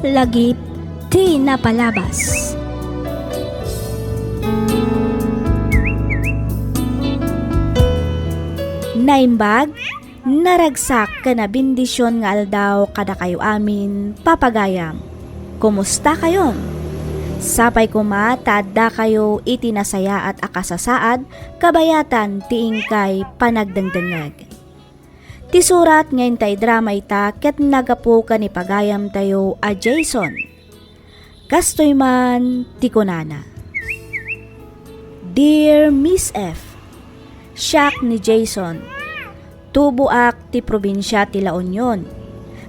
Lagip ti napalabas. Naimbag, naragsak ka na bendisyon nga aldaw kada kayo amin, papagayam. Kumusta kayon? Sapay kuma, tadda kayo itinasaya at akasasaad, kabayatan tiing kay panagdangdangag. Ti surat ngayon tay drama ita, ket nagapo ka ni pagayam tayo a Jason. Kastoy man, ti kunana. Dear Miss F, siyak ni Jason, tubuak ti probinsya ti La Union.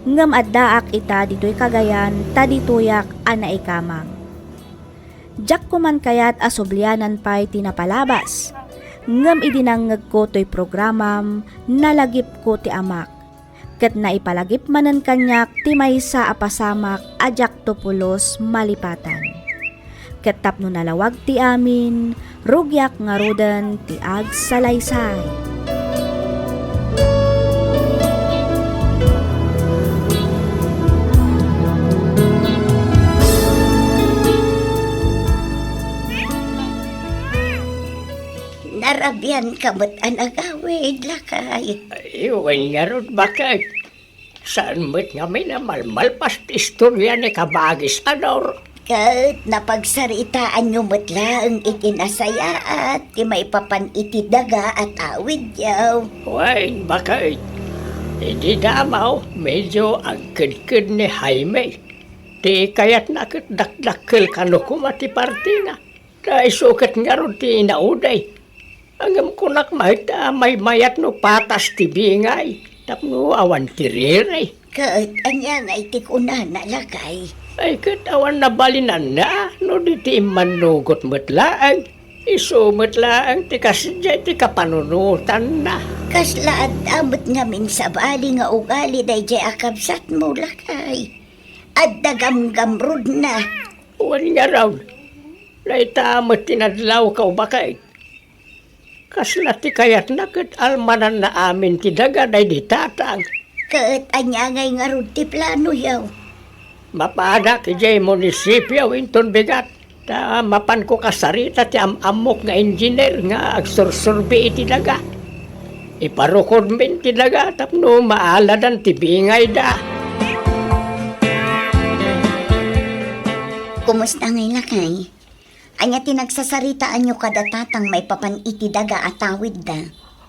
Ngam addaak ita dito'y Cagayan, tadituyak ana ikamang. Jak kuman kayat asublianan pa'y tinapalabas. Ngam idinangag ko to'y programam, nalagip ko ti amak. Ket naipalagip manan kanyak ti maysa apasamak ajak to pulos malipatan. Ket tapno nalawag ti amin, rugyak nga rodan ti ag salaysay. Narabian kamot ang agawid lakay. Iwan nga ron, bakit? Saan mo't nga may namalmal pas istorya ni Kabagis Anor? Kat napagsaritaan nyo mo't lang itinasaya at ti may papan iti daga at awid yaw. Wan, bakit? Hindi damaw, medyo ang kid ni Jaime. Di kaya't nakitdakdakkel kanukuma ti partina. Dahil sukat nga ron ti inauday. Angam ko nakmahita may mayat no patas ti bingay. Tapno awan ti riray. Kat anya nga iti kunana lakay. Ay kat awan na balinan na. No di ti manugot matlaang. Iso matlaang ti kasidya ti kapanunutan na. Kaslaad amot ngamin sa bali nga ugali day jay akabsat mo lakay. At dagamgamrod na. Uwan nga raw. Naitamat tinadlaw ka o bakit? Kasla ti kayat nakit almanan na amin ti daga day di tatang. Kat anya ngay nga rod ti plano yaw. Mapada ki jay munisipyo inton bigat. Ta mapan ko kasarita ti amok nga engineer nga agsursurbi iti daga. Iparukod min ti daga tapno maaladan ti bingay da. Kumusta ngay lakay? Anya tinagsasaritaan nyo kada tatang may papan iti daga at tawid da.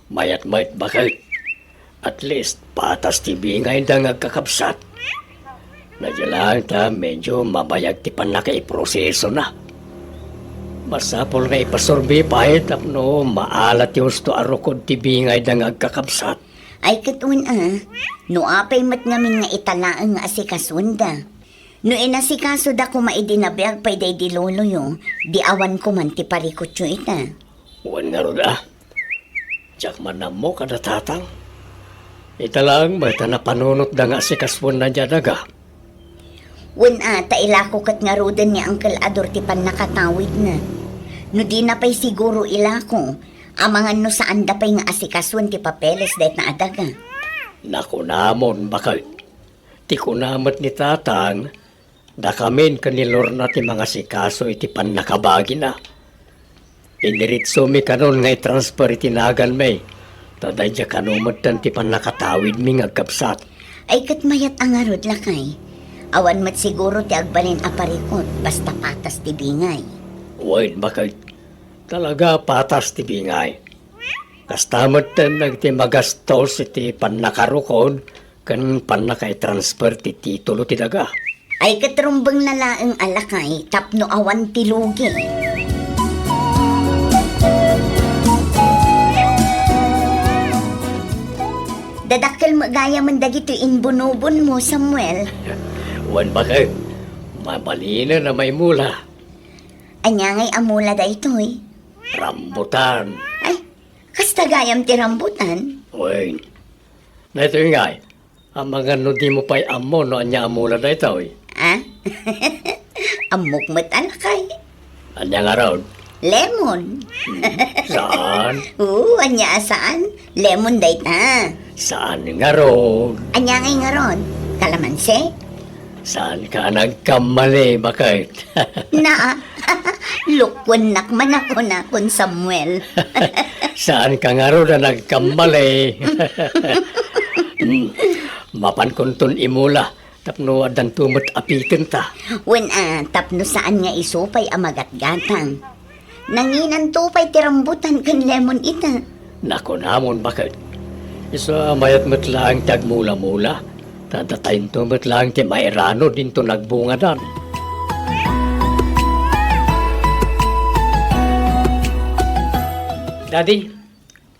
Mayat bakit? At least patas ti bingay da ngagkakabsat. Nadyalaan ta medyo mabayag ti panakaiproseso na. Masapol nga ipasorbi pahit tapno maalat yung sto arukod ti bingay da ngagkakabsat. Ay katun no apay mat ngamin nga italaang nga asikasunda. No inasikaso da ko maidinabiyag pa'y day di lolo yung, di awan ko man ti parikot yung ita. Uwan nga ron Tsak man mo kada tatang. Ita lang, may tanapanunot da nga si kaswan na dyan daga. Wan tailako kat nga rodan ni Uncle Ador ti pan nakatawid na. No di na pa'y siguro ilako, amangan no saan da pa'y nga asikaswan ti papeles dahit na adaga. Naku namon, bakit? Ti kunamat ni tatang, da kamin kanilor na ti mga sikaso iti pan nakabagi na. Iniritso mi kanon nga i-transfer itinagan may. Taday dya kanumat tan ti pan nakatawid mi ngagkapsat. Ay kat mayat ang arod lakay. Awan mat siguro ti agbalin aparikot basta patas ti bingay. Wait, bakit? Talaga patas ti bingay. Kastamat tan nagti magastos iti pan nakarukod kan pan nakay-transfer ti titulo ti daga. Ay katrumbang nalaang alakay, tapno awan tilugi. Dadakkel magaya man dagito inbunubon mo, Samuel. Wan bakit? Mabalina na may mula. Anya ngay amula da ito'y. Rambutan. Ay, kastagayam ti rambutan. Wait. Na ito nga ang mga nudi mo pa'y amo no anya amula na ito Amok mat alakay. Anya nga raw? Lemon. Saan? Anya saan? Lemon day ta. Saan nga raw? Anya ngay nga ron? Kalamansi? Saan ka nagkamali, bakit? Na, lukwan man ako na kun Samuel. Saan ka nga ro na nagkamali? Mapan kunton imula, tapno adan tumot apitin ta. When tapno saan nga isupay amagat-gatang. Nanginan tupay tirambutan kan lemon ita. Nako namon, bakit? Isa mayat mo't lang tagmula-mula. Tadatayin to mo't lang ti mairano din to nagbunga dan. Daddy,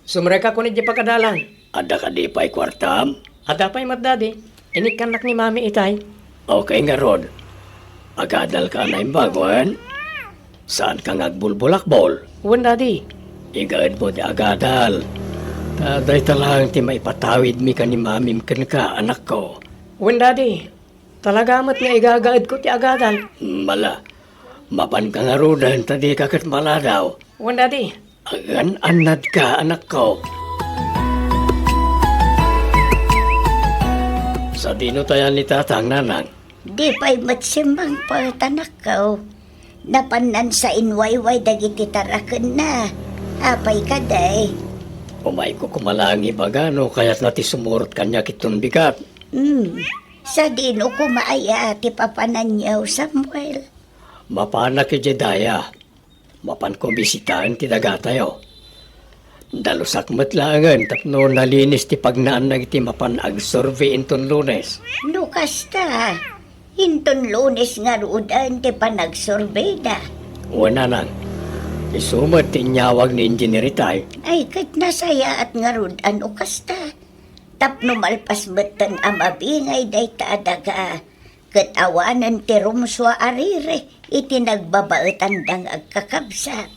sumreka ko ni di pagkadalan. Ada ka di pa'y kwartam? Ada pa'y mat, Daddy. Inikanak ni Mami itay. Okay nga, Rod. Agadal ka na imbaguan. Saan ka ngagbulbulakbol? Wan, Daddy. Igaad mo di agadal. Taday talang ti maipatawid mi ka ni Mami ken ka, anak ko. Wan, Daddy. Talaga mat nga igagaad ko ti agadal. Mala. Mapan ka nga rodan, tadi ka kat maladaw. Wan, Daddy. Agan anad ka, anak ko. Sa dino tayan ni tatang nanang. Di pa'y matsimbang patanak ka. Napanan sa inwayway dagiti tarakan na. Apay ka day. Umay ko kumalangi bagano, kaya't nati sumurot kanya kitong bigat. Sa dino ko maaya ti papananyaw Samuel. Mapana ki Jedaya. Mapan ko bisitahan ti dagatayo. Dalusak matlangan, tapno nalinis ti pagnaan na iti mapan ag-survey inton Lunes. Lukas ta. Hinton Lunes nga ruudan ti panagsurvey na. Wala nang. Isumat ti nyawag ni engineer itay. Ay kat nasaya at nga rudan ukas ta. Tapno malpas betan amabingay day ta adaga. Kat awanan ti rumswa arire. Iti nagbabaetan dang agkakabsat.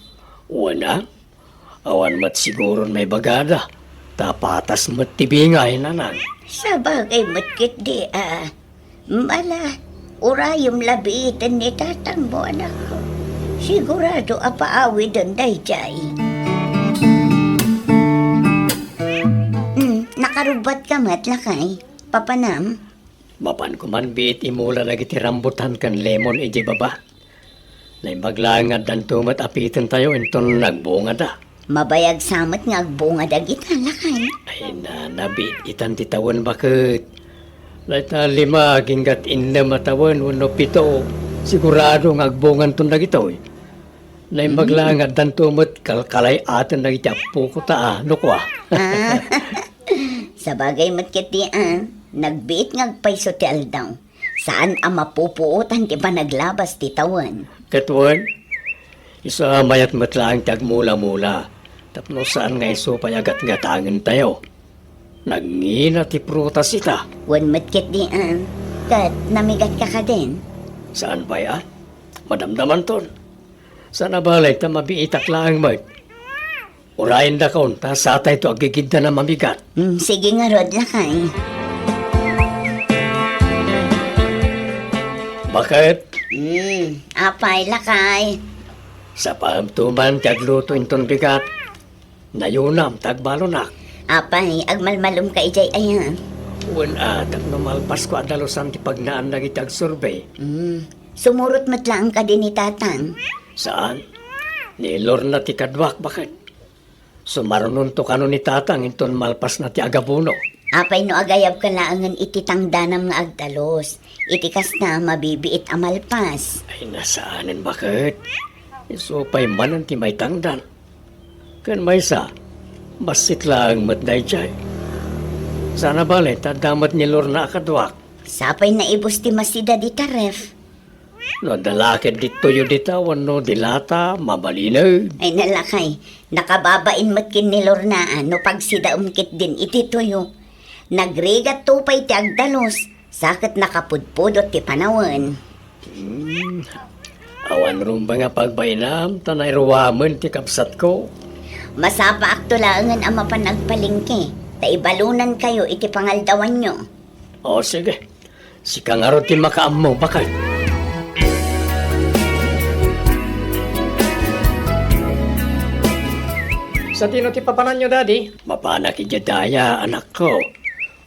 Wala. Awan mat siguro may bagada. Tapatas mat tibingay nanang. Sa bagay matkit di Mala, urayom labiitan ni tatang mo anak ko. Sigurado apaawi doon dayjay. Nakarubat ka matlakay, papanam. Mapan ko man biit imula lagi ti rambutan kan lemon iji baba. Naimbaglangan dan tumat apitan tayo inton nagbunga da. Mabayag samat nga agbunga dagita lakay. Ay na, nabit itan titawan bakit. Laita 5 hinggat 6 matawan wano 7. Sigurado nga agbungan ton dagito. Naimbaglangan dan tumat kalkalay atan dagiti apo ko ta no ko Sa bagay matkit di nagbiit nga agpayso ti aldaw. Saan ang mapupuutan ti ba naglabas ti tawan? Katuan, isa mayat matlaang tagmula-mula. Tapno saan nga iso payagat nga tangan tayo. Nangina ti prutas ita. Wan matkit di kat namigat ka din. Saan ba ya? Madamdaman ton. Sana balay ta mabiitak lang mat. Urayin da kaun, ta satay to agiginda na mamigat. Sige nga rod lakay. Bakit? Apay lakay. Sa pahamtuman tagluto inton bigat. Nayunam tagbalonak. Apay, agmalmalum ka ijay ayan. Wan tapno malpas ko adalusan ti pagnaan na itag survey. Sumurot matlang ka din ni tatang. Saan? Ni Lorna ti kadwak, bakit? Sumarunon to kano ni tatang inton malpas na ti agabuno. Apay no agayab ka laangan iti tangdanam nga agdalos. Itikas na mabibiit amalpas. Ay nasaanin, bakit? Isupay man ang ti may tangdan. Kan may sa, basit lang matday jay. Sana bale, tadamat ni Lorna kadwak. Sapay na ibus ti masida di taref. No dalakid dito yu ditawan no dilata, mabalinaw. Ay nalakay, nakababain matkin ni Lorna no pagsida umkit din iti tuyo. Nagrigat tupay ti agdalos, sakit nakapudpudot ti panawan. Awan rumba nga pagbainam, tanay ruwaman ti kapsat ko. Masapa aktulangan ang mapanagpalingke. Taibalunan kayo iti pangaldawan nyo. O sige, si kangaro ti makaammo, bakit? Sa tino ti papanan nyo, Daddy? Mapanak Jedaya, anak ko.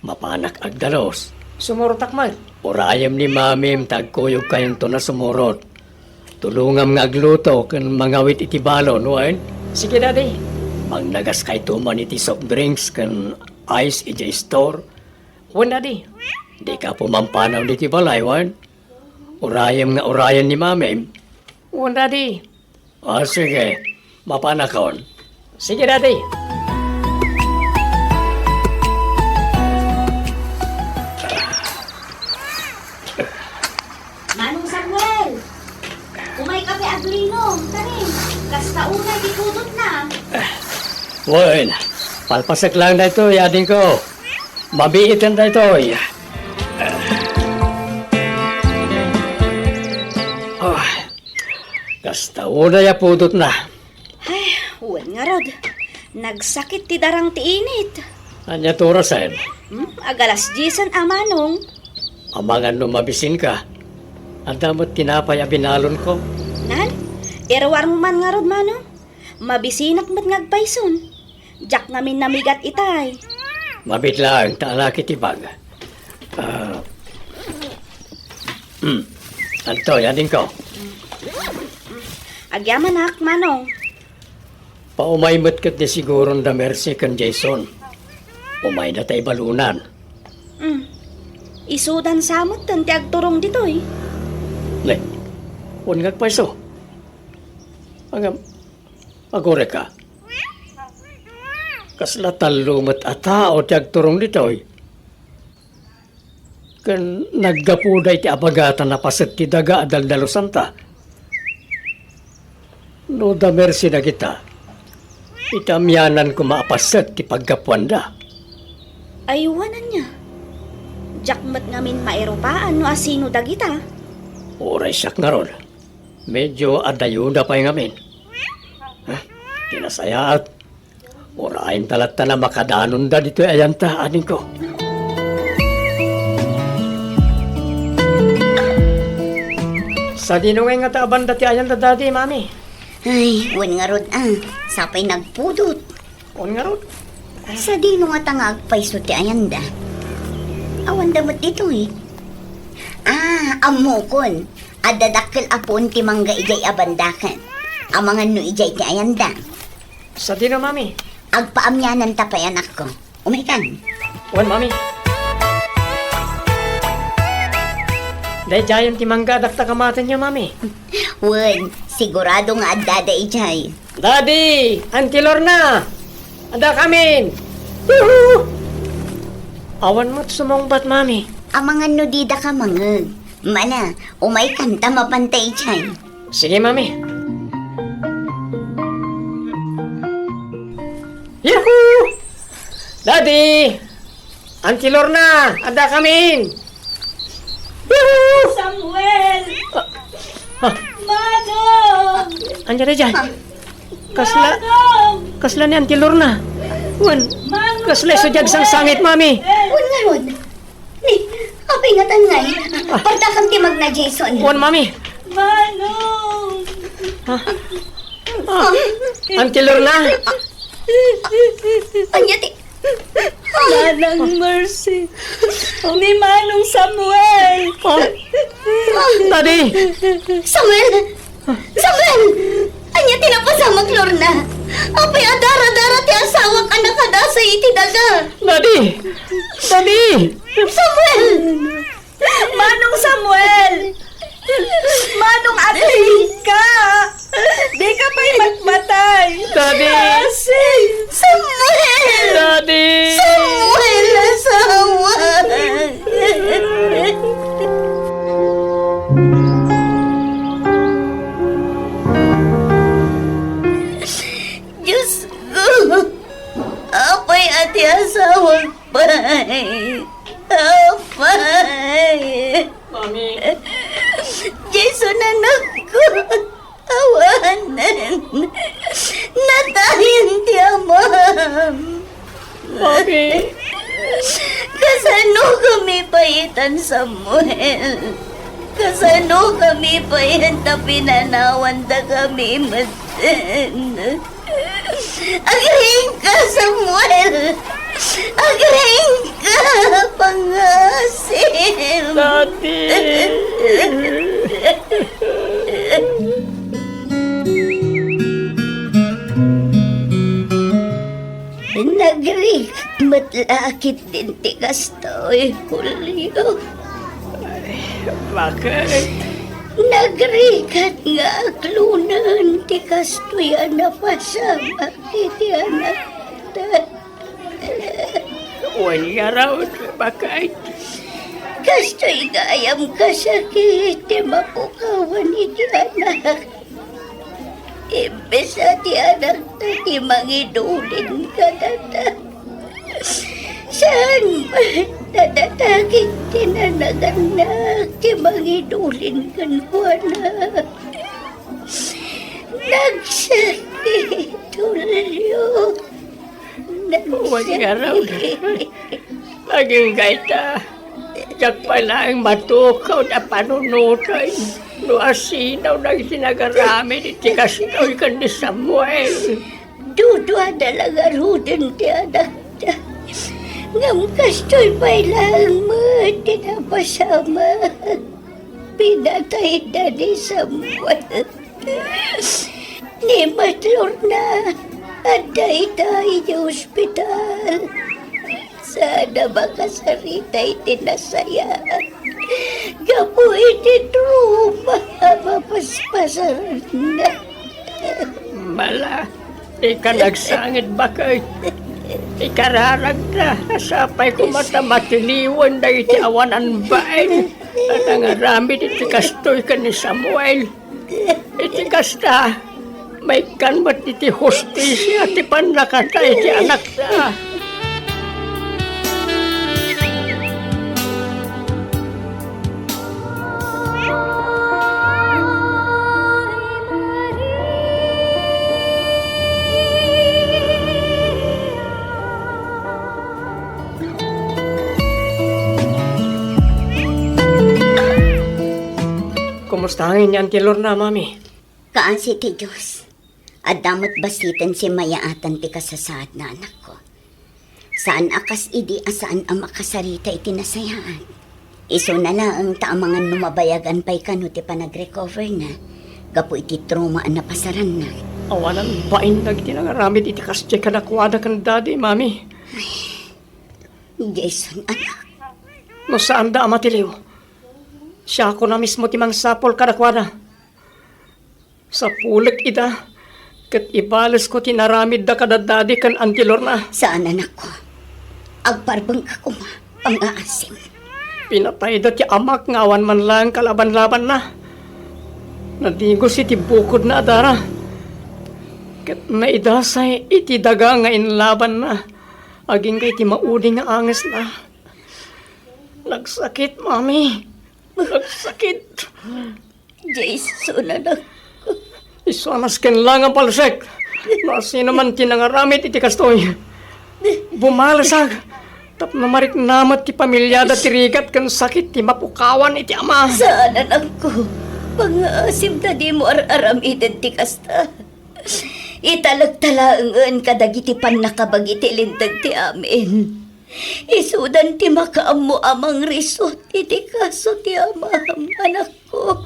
Mapanak agdalos. Sumurutak man. Urayam ni mamim tagkuyog kayong to na sumurot. Tulungam nga agluto kan mangawit iti balon, wan? Sige, Daddy. Magnagas kay tuman iti soft drinks kan ice iti store. Wan, Daddy. Di ka pumampanaw iti balay, wan? Urayam nga urayan ni mamim. Wan, Daddy. Sige. Mapanakon. Sige, Daddy. Manong Samuel! Umay kape aglinom, tani. Kasta una ditudot na. Wan, palpasak lang na ito, yading ko. Mabiitan na ito. Kasta una ya pudot na. Ay, uwan nga rod. Nagsakit ti darang ti init. Anya turasan. Agalas jisan amanong. Amangan lumabisin ka. Ang damot tinapay ang binalon ko. Nan, irwar mo man nga rod manong. Mabisinak mat ngagpayson. Jak namin namigat itay. Mabit lang, taalaki tibag. Anto, yading ko. Agyaman ak, manong. Paumaymot kat ni siguron da mercy kan Jason. Umay na tayo balunan. Isudan samot tan ti agturong ditoy. Le, unngag pa iso. Agore ka. Kasla talumat atao ti agturong ditoy. Kan naggapuday ti abagatan na paset ti daga daldalo santa. No da mercy na kita. Itamyanan ko maapaset ti paggapuanda. Ayuwanan niya. Jakmat ngamin mairopaan no asino dagita. Oray siyak nga ron. Medyo adayuda pa yung amin. Tinasayaat. Orayin talata na makadanon da dito ayanta, aning ko. Sa dinungay nga taaban dati ayanta dati, mami. Ay, wan nga rod sapay nagpudot. On nga ron. Sa dino nga tangag paiso ti ayanda. Awan damot dito eh. Amukon. Adadakkel apon ti mangga ijay abandakan. Amangan no ijay ti ayanda. Sa dino, mami. Agpaamyanan tapay anak ko. Umikan. On, mami. Dahil jayon ti mangga dakta kamatan niya, mami. Wan, sigurado nga adada ijay. Daddy! Auntie Lorna! Ada kamin! Yuhu! Awan mo't sumongbat, mami. Amangan no dida ka mangag. Mana, umay kanta mapantay ijay. Sige, mami. Yuhu! Daddy! Auntie Lorna! Ada kamin! Yuhu! Samuel! Ha? Manong! Andiyan na dyan. Kasla ni Auntie Lorna. Wan, kasla iso dyan sang sangit, mami. Wan nga rod. Ni, apay nga tangay. Pardakam ti magna Jason. Wan, mami. Manong! Auntie Lorna. Anya ti. Manang Mercy! Ni Manong Samuel! Daddy! Samuel! Samuel! Anya tinapasamag Lorna. Apay adara-dara ti asawak anak kada sa iti daga. Daddy! Daddy! Samuel! Manong Samuel! Manong ating ka! Di ka pa'y magmatay! Daddy! Samuel! Daddy! Samuel! Samuel! Diyos ko! Apay ati asawag pa'y! Apay! Mami! Jason, anak ko! Awanan! Natayin ti amam! Mami! Kasano kami payitan, Samuel? Kasano kami payanta pinanawan da kami matin? Agring ka, Samuel! Agaling ka, pangasim. Dati! Nagrik, matlakit din tigas to'y Julio. Bakit? Nagrikat nga aklunan tikas to'y napasama iti anak ta. Wala raw. Bakit? Kasto'y gayam kasakit ti mapukawan iti anak. Imbes na ti anak ta ti mangidulin ka data. Saan ba nadatakit tinanaganak ti mangidulin kan ko na? Nagsakit, Tulio. Wala raw. Nagsakit. Laging gaita. Yak pala ang matukaw na panunutay. No asinaw nang sinagarami ni Tikastoy kan ni Samuel. Dudwa talaga rudin ti anak ta. Ngam kastoy pa'y lang mo, tinapasama. Pinatay na ni Samuel. Ni Matlor na, anday tayo sa ospital. Sana makasaritay tinasayaan. Gapoy ni Truma, mapaspasaran na. Mala, di ka nagsangit bakit? Ikararag na, nasapay ko mata matiliwan na iti awanan bain. At ang arami ni Tikastoy ka ni Samuel. Iti kasta, may kanmat iti hostisya, iti panakatay iti anak ta. Kumusta ang inyong tilor na, mami? Kaansi ti Diyos. At damot basitan si mayaatan ti kasasaad na anak ko. Saan akas idi asaan ang makasarita iti nasayaan. Iso na lang taamangan numabayagan pa'y kano ti panag-recover na. Gapo iti trauma ang napasaran na. Awanan bain na iti nangaramid iti kastya kanakwada kan dadi, mami. Jason, anak. No saan da amatiliw? Siya ako na mismo timang sapol kadakwada. Sa pulik ita, kat ibalas ko tinaramid da kadadadi kan antilor na. Saan anak ko? Agparbang ka kuma, pang-aasim. Pinatay da ti amak ngawan man lang kalaban-laban na. Nadigos iti bukod na adara. Kat naidasay iti daga nga inlaban na. Aging kay ti mauding nga anges na. Nagsakit, mami. Nagsakit. Jason, anak. Isanas ken lang ang palsek. Nasi naman tinangaramit iti kastoy. Bumalasag. Tap na marik namat ti pamilyada ti rigat kan sakit ti mapukawan iti ama. Saan anak ko? Pang-aasim na di mo ar-aram identikasta. Italagtalaangan kadagiti pan nakabagiti lintag ti amin. Isudan ti makaammo amang risot iti kaso ti amam anak ko.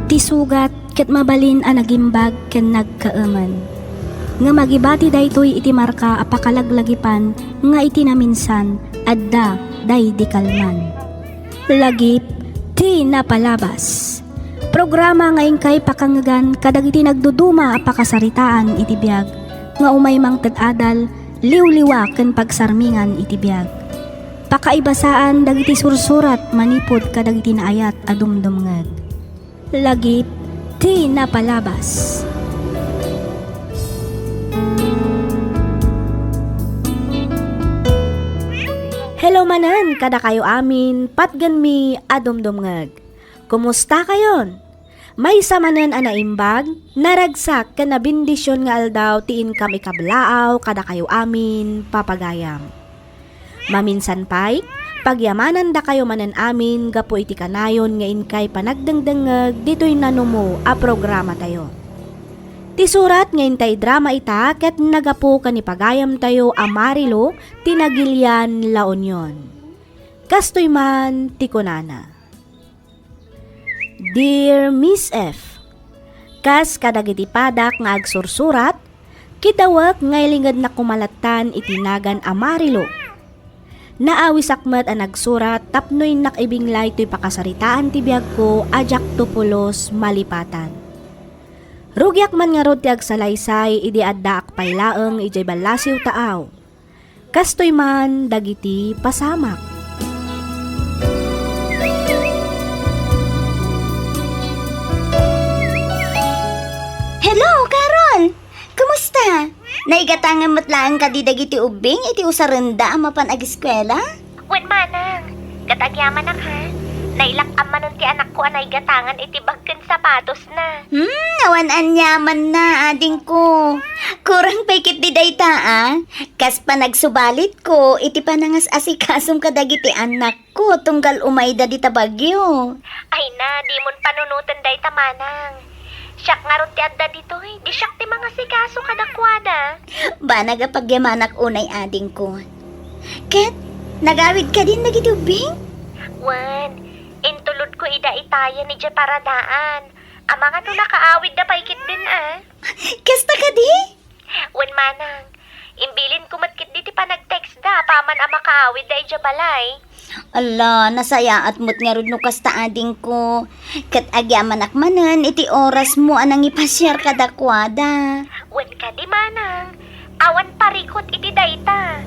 Ti sugat ket mabalin a nagimbag ken nagkaaman. Nga magibati daytoy iti marka apakalaglagipan nga iti naminsan adda day di kalman. Lagip ti napalabas. Programa nga ingkay pakangagan kadagiti nagduduma apakasaritaan iti biag nga umay mang tad-adal liwliwa ken pagsarmingan iti biag. Pakaibasaan dagiti sursurat manipod kadagiti naayat a dumdumngeg. Lagip ti napalabas. Hello manan, kada kayo amin, patgan mi adumdumngeg. Kumusta kayon? May samanan ana imbag, naragsak ka na bindisyon nga aldaw tiin kami kablaaw kada kayo amin papagayam. Maminsan pay, pagyamanan da kayo manan amin gapo iti kanayon nga inkay panagdengdengeg ditoy nanumo a programa tayo. Ti surat nga intay drama ita ket nagapo kanipagayam tayo a Marilo tinagilian La Union. Kastoy man ti kunana. Dear Miss F, kas kadagiti padak nga agsursurat, kitawag ngaylingad na kumalatan itinagan a Marilo. Naawis akmat ang nagsurat tapnoy nakibinglay to'y pakasaritaan ti biyag ko ajak tupulos malipatan. Rugyak man nga rod ti agsalaysay idi adda akpaylaeng ijay balasiw taaw. Kastoy man dagiti pasamak. Hello, Carol! Kumusta? Naigatangan matlaan ka di dagiti ubing iti usarenda ang mapan ag-eskwela? Wen manang, katagyaman ang ha. Nailak amanon ti anak ko anay gatangan iti bagken sapatos na. Awan anyaman na, ading ko. Kurang paikit di dayta, ah. Kas pa nagsubalit ko, iti panangas asikasong kadagiti anak ko, tunggal umayda di tabagyo. Ay na, di mon panunutan day tamanang. Siyak nga ron ti adda dito eh. Di siyak ti mga sikaso kadakwada. Ba nagapagyamanak unay ading ko. Ket, nagawid ka din dagiti ubing? Wan, intulod ko ida itaya ni Jay paradaan. Ang mga no nakaawid na paikit din ah. Kasta ka di? Wan manang, imbilin ko matkit di ti pa nag-text da. Paman ang makaawid da ija balay. Ala, nasaya at mo't nga rin no kasta ading ko. Kat agyaman akmanan, iti oras mo anang ipasyar kadakwada. Wan ka di manang. Awan parikot iti dayta.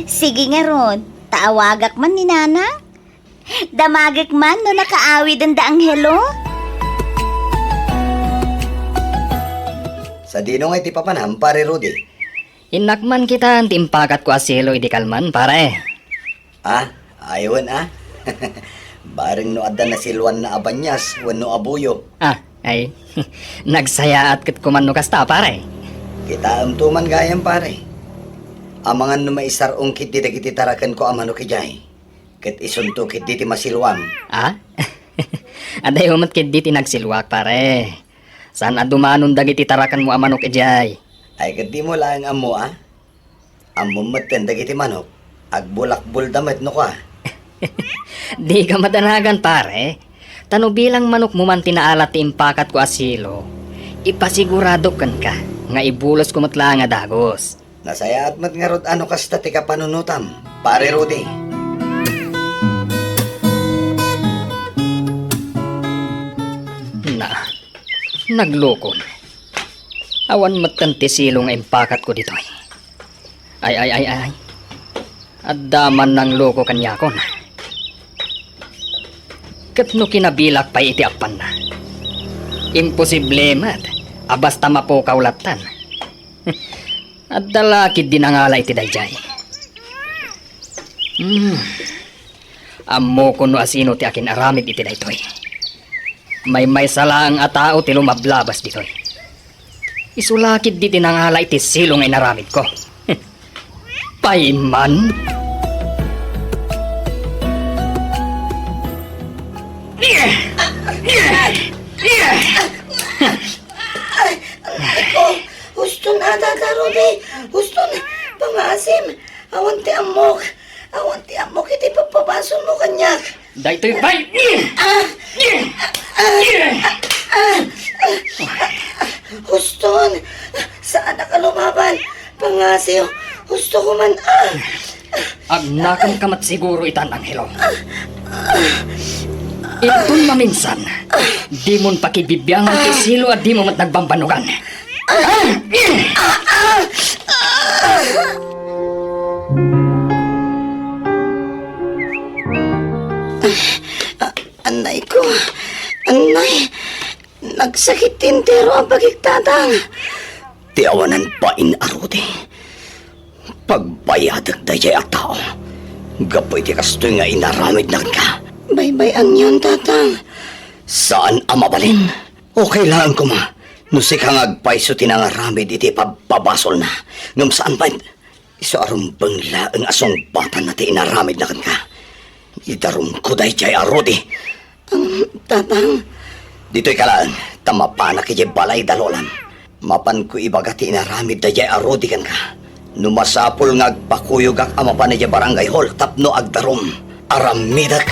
Sige nga ron, taawagak man ni Nana. Damagak man no nakaawid ang daang hello. Sa dino nga iti papanam, pare Rudy. Inakman kita ang timpakat ko asilo idi kalman, pare. Ah, aywan ah. Bareng no adda na silwan na abanyas, wano abuyo. Ah, ay, nagsayaat kit kumano kasta, pare. Kita tuman gayam pare. Amangan no maisarong kit diti tarakan ko amano kijay. Ket isunto kit diti masilwam. Ah? Aday umat kit diti nagsilwak, pare. Saan adumanon dagiti tarakan mo amanok ijay? Ay ket di mo lang amo ah. Amo maten dagiti manok. Agbulakbul damet no ka. Di ka madanagan, pare. Tano bilang manok mo man tinaalat ti impakat ko asilo. Ipasigurado kan ka nga ibulos ko matla nga dagos. Nasaya at mat nga rod ano kasta ti kapanunutam, pare Rudy. Nagloko na. Awan matanti silong impakat ko dito. Ay. Addaman ng loko kanyakon. Kat no kinabilak pa iti apan na. Imposible mat. Abasta mapukaw latan. At dalakid dinangala iti dayjay. Amo ko no asino ti akin aramid iti daytoy. May sala ang atao ti lumablabas ditoy. Isulakid di tinangala iti silong ay naramid ko. Paiman? Gusto na, Tata Rudy. Gusto na. Pangasim. Awan ti amok. Iti papabason mo kanyak. Daytoy bay! Huston, saan ka lumaban? Pangasiw, gusto ko man. Agnakan kamat siguro itan ang helong. Itun maminsan, di mon pakibibiyangan ti silo at di mo mat nagbambanugan. Anay ko, anay, nagsakit tintero ang pagkiktatang. Tiawanan pa inaruti. Pagbayadag dayay at tao. Gapoy ti kastoy nga inaramid na ka. Baybayan yun, tatang. Saan amabalin? Okay lang ko ma. No si kang agpaiso tinangaramid iti pababasol na. Ngam saan pa? Iso aron bangla ang asong bata na ti inaramid na kan ka. Idarum ko day jay arodi. Tatang. Dito'y kalaan, tamapana kay balay dalolan. Mapan ko ibaga ti inaramid da jay arodi kan ka. Numasapol nga agpakuyog ak ama pa na jay barangay hall tapno agdarum. Aramidak.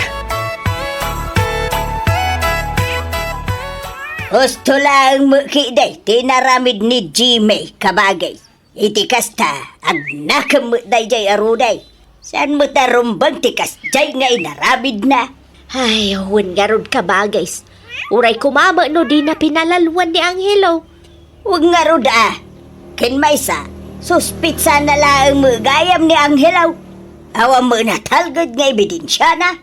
Gusto lang mo kiday, tinaramid ni Jimmy kabagay. Iti kasta, agnakam mo day jay aruday. Saan mo tarumbang tikas jay nga inaramid na? Ay, huwag nga rod ka ba, guys? Uray kumama no di na pinalaluan ni Angelo. Huwag nga rod Ken Maysa, suspitsa na lang mo gayam ni Angelaw. Awa mo na talgad nga ebidensya na.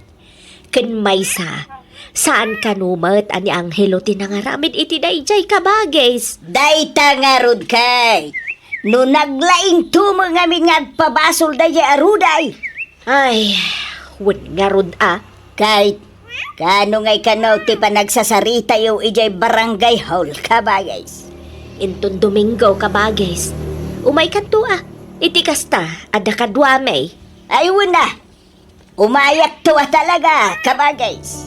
Ken Maysa, saan ka numat ani Angelo tinangaramid iti dayjay ka ba, guys? Dayta nga rod kay. No naglaing tumo nga min nga agpabasol day aruday. Ay, huwag nga rod Kahit kano nga'y kanaw ti pa nagsasarita yung ijay barangay hall ka ba guys? Inton Domingo ka ba, guys? Umay ka to iti kasta, ada ka duamay. Ayun na, umayak tuwa talaga ka ba guys?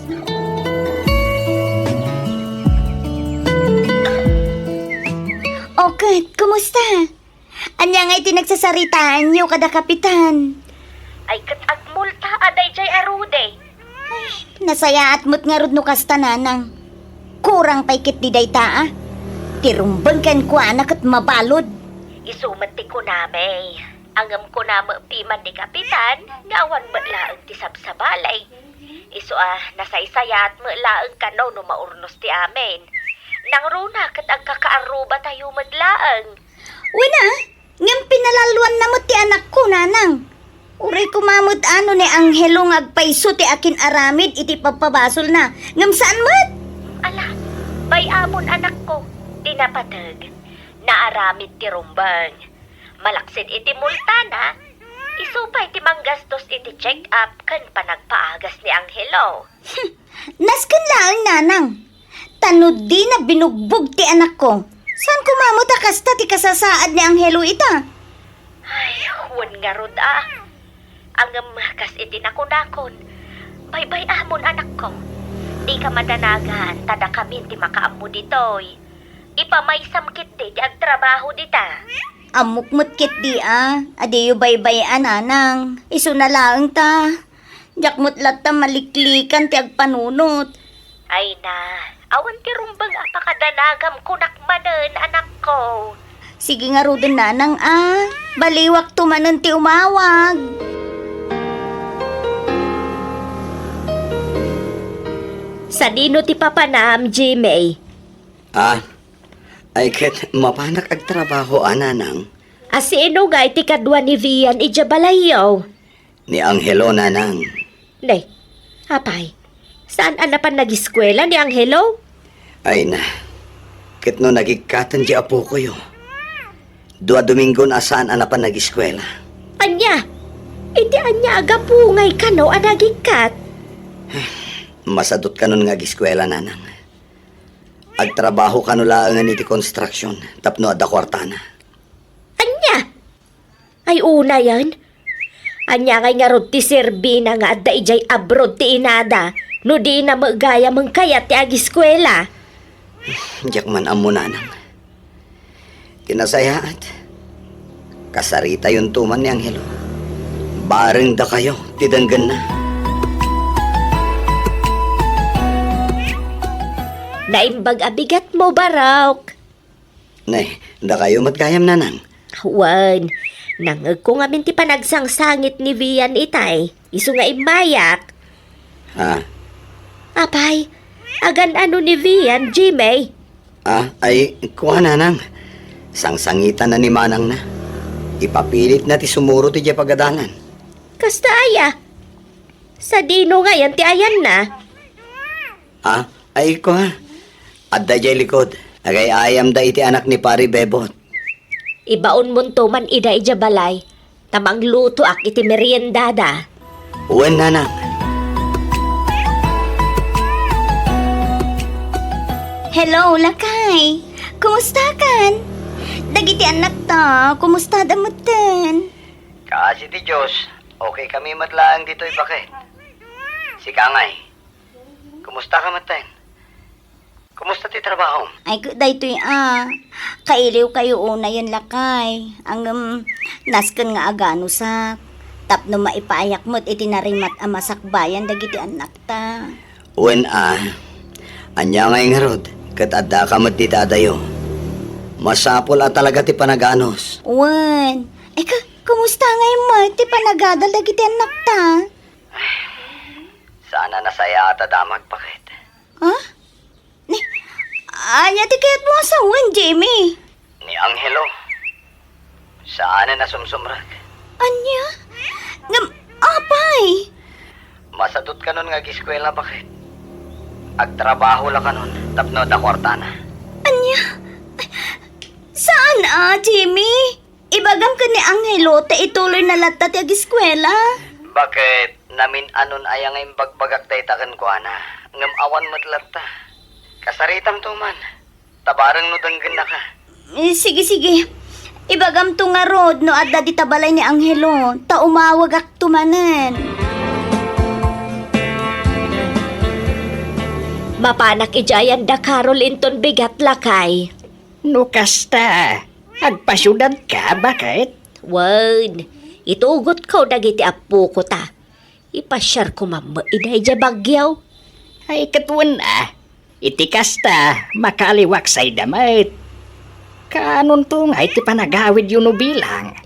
Okay, kumusta? Anya nga'y tinagsasaritaan niyo kada kapitan? Ay kat agmulta aday jay arude. Nasaya at mo't nga rod no kasta nanang. Kurang pa'y kit di dayta Tirumbang kan ko anak at mabalod. Isumati ko namay. Angam ko na piman ni kapitan, ngawan mo laang ti sabsabalay. Iso nasaysayat mo laang kanaw no maurnos ti amin. Nang runa kat ang kakaaruba tayo madlaang. Wala, ngam pinalaluan na mo ti anak ko nanang. Uray kumamot ano ni Angelo agpaiso ti akin aramid iti papabasol na. Ngam saan mat? Ala, bay amon anak ko, tinapatag. Naaramid ti rumbang. Malaksid iti multana, isupay ti manggastos iti check-up kan panagpaagas ni Angelo. Naskan lang nanang. Tanod di na binugbog ti anak ko. Saan kumamot kasta ti kasasaad ni Angelo ita? Ay, huwag nga rod Ang kas iti nakunakon. Bay-bay amon anak ko. Di ka madanagan, tada kami ti makaammo ditoy. Ipamaysam kit di agtrabaho dita. Amukmut kit di Adiyo baybay nanang. Iso na lang ta. Jakmut lata maliklikan ti agpanunot. Ay na, awan ti rumbang apakadanagam kunakmanen anak ko. Sige nga rudin nanang Baliwak tumanan ti umawag. Sa dino ti papanam, Jimmy? Ay ket mapanak agtrabaho nanang. Asino nga iti kadwa ni Vian ijabalayaw? Ni Angelo nanang. Nay, apay, saan anapan nag-eskwela ni Angelo? Ay na, ket no nagikatan di apo ko yo. 2 Domingo na saan anapan nag-eskwela. Anya, iti anya agapungay ka no anagikat. Masadot ka nun nga giskwela nanang. Agtrabaho ka no laangan iti construction, tapno ada kwartana. Anya? Ay una yan. Anya ngay nga rod ti Serbina nga adda ijay abroad ti inada, no di na magaya mangkayat ti agiskwela. Diyak man amo nanang. Kinasayaat. Kasarita yung tuman ni Angelo. Bareng da kayo, tidanggan na. Naimbag abigat mo, Barok. Nay, da kayo matgayam nanang. Wan, nangag ko nga minti panagsangsangit ni Vian itay. Iso nga imayak. Apay, agan ano ni Vian, Jimmy? Ay, kuha nanang. Sangsangitan na ni manang na. Ipapilit na ti sumuro ti diya pagadalan. Kasta aya. Sa dino nga yan ti ayan na. Ay kuha. Adda jay likod. Agay ayam da iti anak ni Pari Bebot. Ibaon mo to man ida ija balay. Tamang luto ak iti meriendada. Uwan nanang. Hello, Lakay. Kumusta kan? Dagiti anak ta, kumusta damutan? Kasi ti Diyos, okay kami matlaang dito'y bakit. Si Kangay, kumusta ka maten? Kumusta ti trabaho? Ay, daytoy kailiw kayo una yun lakay. Ang nasken nga agano sa tapno maipayak mo't itinarimat masakbayan dagiti anak ta. Wen anya ngay nga rod, katadda ka mat ti tadayo. Masapol talaga ti panaganos. Wen, ay kumusta ngayon mo? Ti panagadal dagiti anak ta? Sana nasaya ata damag bakit. Ha? Anya ti kayat mo asawan, Jimmy? Ni Angelo. Saan na sumsumrag? Anya? Apay? Masadot ka nun nga giskwela bakit? Agtrabaho la ka nun, tapno da kwartana. Anya? Saan Jimmy? Ibagam ka ni Angelo, ta ituloy na latat yung eskwela. Bakit? Namin anon ayang ang bagbagak tayo takan ko ana. Ngam awan matlatta. Kasaritam to man. Tabarang no danggan na ka. Sige. Ibagam to nga rod no adda di tabalay ni Angelo. Ta umawag ak tumanen. Mapanak ijayan da Carol inton bigat lakay. No kasta, agpasyudad ka, bakit? Wan, itugot ko dagiti apo ko ta. Ipasyar ko mamaiday ja bagyaw. Ay katuan iti kasta, makaliwak say damit. Kanon to nga iti panagawid yun bilang.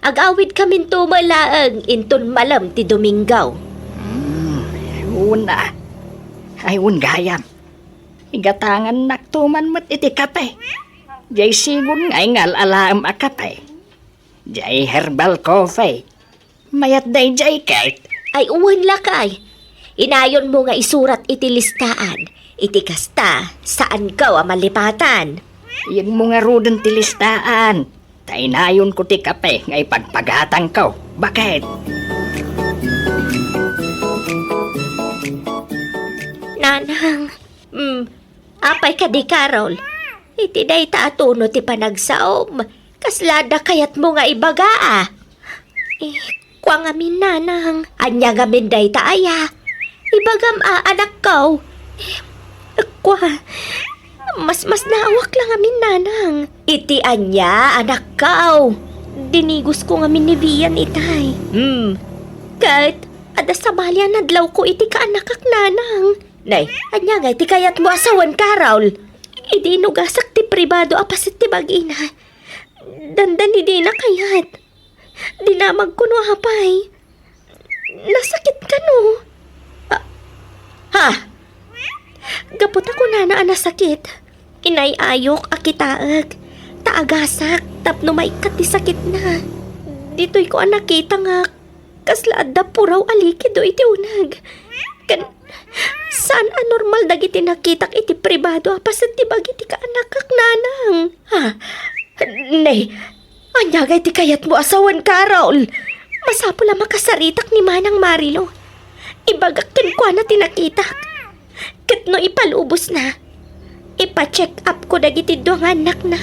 Agawid kamin tumalaang inton malam ti Domingaw. Una, ay gayam. Igatangan naktuman mat iti kape. Jay sigun ngay ngal alaam akape. Jay herbal coffee. Mayat day jay kait. Ay uwan lakay. Inayon mo nga isurat iti listaan. Iti kasta, saan ka malipatan? Yung mga rudan tilistaan. Tainayon ko ti kape ngay pagpagatang ko. Bakit? Nanang, apay ka di Carol. Iti day taatuno ti panagsaom. Kaslada kayat mo nga ibaga kwa ngamin nanang. Anya ngamin day taaya. Ibagam anak ko. Kwa, mas naawak lang amin nanang. Iti anya anak ko. Dinigos ko ngamin ni Vian itay. Kahit ada sa balyan nadlaw ko iti kaanakak nanang. Nay, anya nga iti kayat mo asawan Carol. Idi nugasak ti pribado apasit ti bagina. Dandan hindi na kayat. Dinamag ko no hapay. Nasakit ka no. Gapot ako na nasakit. Inayayok akitaag. Taagasak tapno maikat ti sakit na. Dito'y ko nakita nga. Kaslaad da puraw alikid do iti unag. Saan anormal dagiti nakitak iti pribado apasit ti bagiti ka anakak nanang. Nay, anyagay ti kayat mo asawan Carol. Masapula makasaritak ni Manang Marilo. Ibagak ko na tinakitak. Katno ipalubos na. Ipa-check up ko dagiti doang anak na.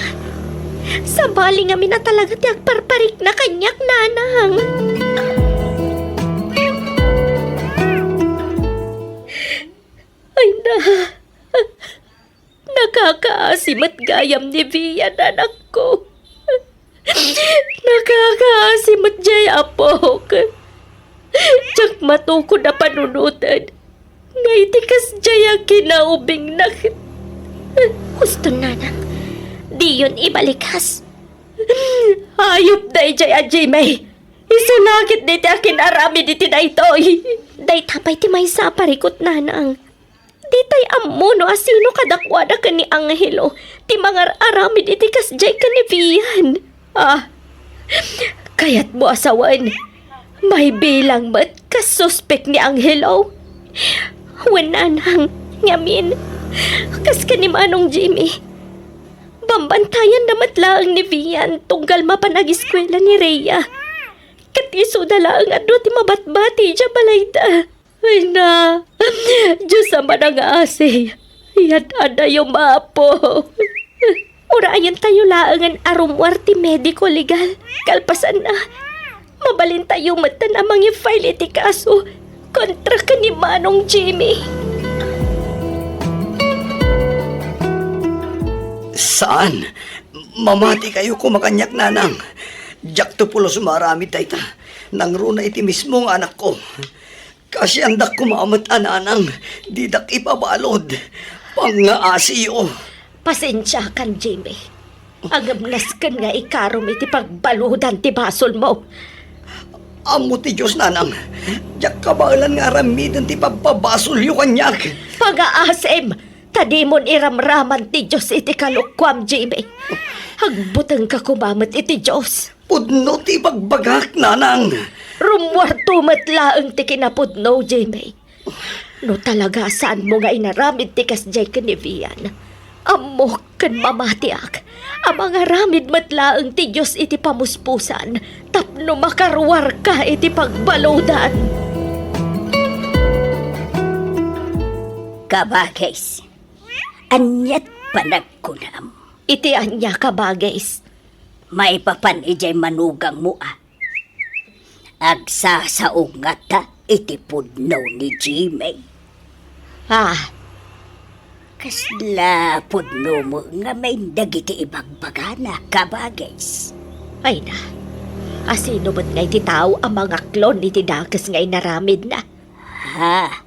Sabali nga mina talaga ti agparparik na kanyak nanang. Ay na, nakakaasim at gayam ni Vian anak ko. Nakakaasim at jay apok. Tsak matukod na panunutan. Ngay tikas jay ang kinaubing na. Gusto nanang, di yun ibalikas. Hayop day jay a Jimmy. Isulagit di ti akin arami di ti daytoy. Day tapay ti may sa parikot nanang. Di tay ammo no asino kadakwada ka ni Angelo. Ti mga arami di ti kasjay ka ni Vian. Kaya't mo asawan. May bilang mat kasuspek ni Angelo. Wananang ngamin. Kas ka ni Manong Jimmy. Bambantayan na matlaang ni Vian tunggal mapanag-eskwela ni Rhea. Katiso na lang at ti mabatbati siya balayta. Ay na, Diyos sama na nga asi. Yan ada yung mapo. Urayan tayo laangan arumwar ti mediko legal. Kalpasan na. Mabalin tayo mata na mga file iti kaso kontra ka ni Manong Jimmy. Saan? Mamati kayo kumakanyak, nanang. Diyak to pulos marami tayta. Nang runa iti mismong anak ko. Kasi andak kumamat ananang. Didak ipabalod. Pangaasiyo. Pasensya kan, Jimmy. Agabnas kan nga ikarom iti pagbaludan ti basol mo. Amo ti Diyos, nanang. Diyak kabalan nga ramidan ti pagpabasol yu kanyak. Pag-aasem, tadimon iramraman ti Diyos iti kalukwam, Jimmy. Hagbutang ka kumamat iti Diyos. Pudno ti pagbagak, nanang. Rumwarto matlaang ti kinapudno, Jimmy. No talaga saan mo nga inaramid ti kasjay ka ni Vian. Amok kan mamatiak. Ang mga ramid matlaang ti Diyos iti pamuspusan. Tapno makarwar ka iti pagbaludan. Kabagays, anyat panagkunam. Iti anya ka bagais. May papan ijay manugang mo Agsasaungat ta iti pudno ni Jimmy. Ah, Kasla pudno mo nga may dagiti ibagbagana, kabagays. ay na. Asino ba't nga iti tao ang mga klon iti dakas nga inaramid na? Ha?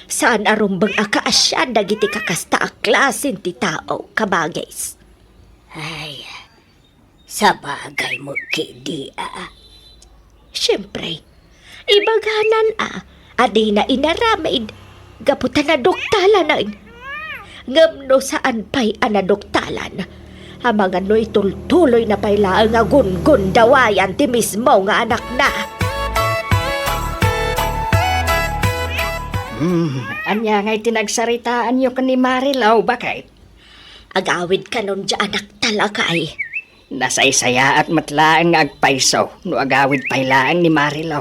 Saan arumbang akaasya dagiti kakasta a klasin ti tao, kabagays? Ay, sa bagay mo kidi Siyempre, ibaganan adi na inaramid, gaputan na doktalan Ngam no saan pa'y anadoktalan, ang mga no'y tultuloy na pailaang nga gun-gun dawayan ti mismo nga anak na. Anya nga'y tinagsaritaan nyo ka ni Marilaw, bakit? Agawid ka nun dya anak talakay. Nasaysaya at matlaang nga agpaisaw no agawid pailaan ni Marilaw.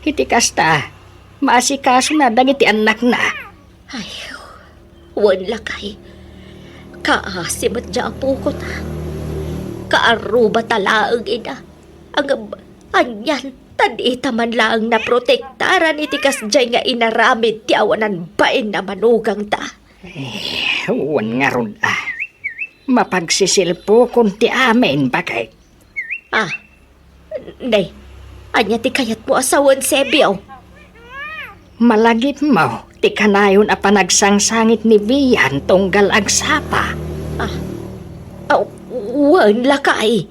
Iti kasta, maasikaso na dagiti anak na. Ay, wan lakay. Kaasimat dya apukot Kaaruba talaang ina. Anyan, tadita man lang na protektaran iti kasjay nga inaramid ti awanan bain na manugang ta. Wan nga ron mapagsisilpo kung ti amin, bakit? Nay, anya ti kayat mo asawan Sebio. Malagip mo, ti kanayon a panagsangsangit ni Vian tunggal agsapa. Wan lakay.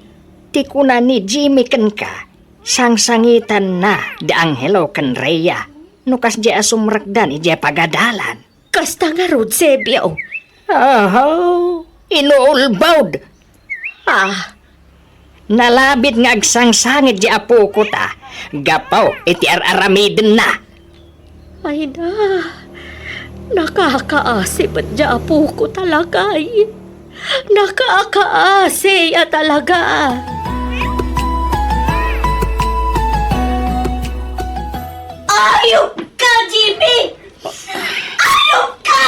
Ti kuna ni Jimmy ken ka, sangsangitan na di Angelo ken Rhea. Nukas di asumrakdan ije pagadalan. Kasta nga rod Sebio. Inuulbawd. Nalabit nga agsangsangit di apo ko ta. Gapaw, iti aramidin na. Ay na, nakakaasip at dya apo ko talaga Nakakaasi talaga. Ayop ka, Jimmy! Ayop ka!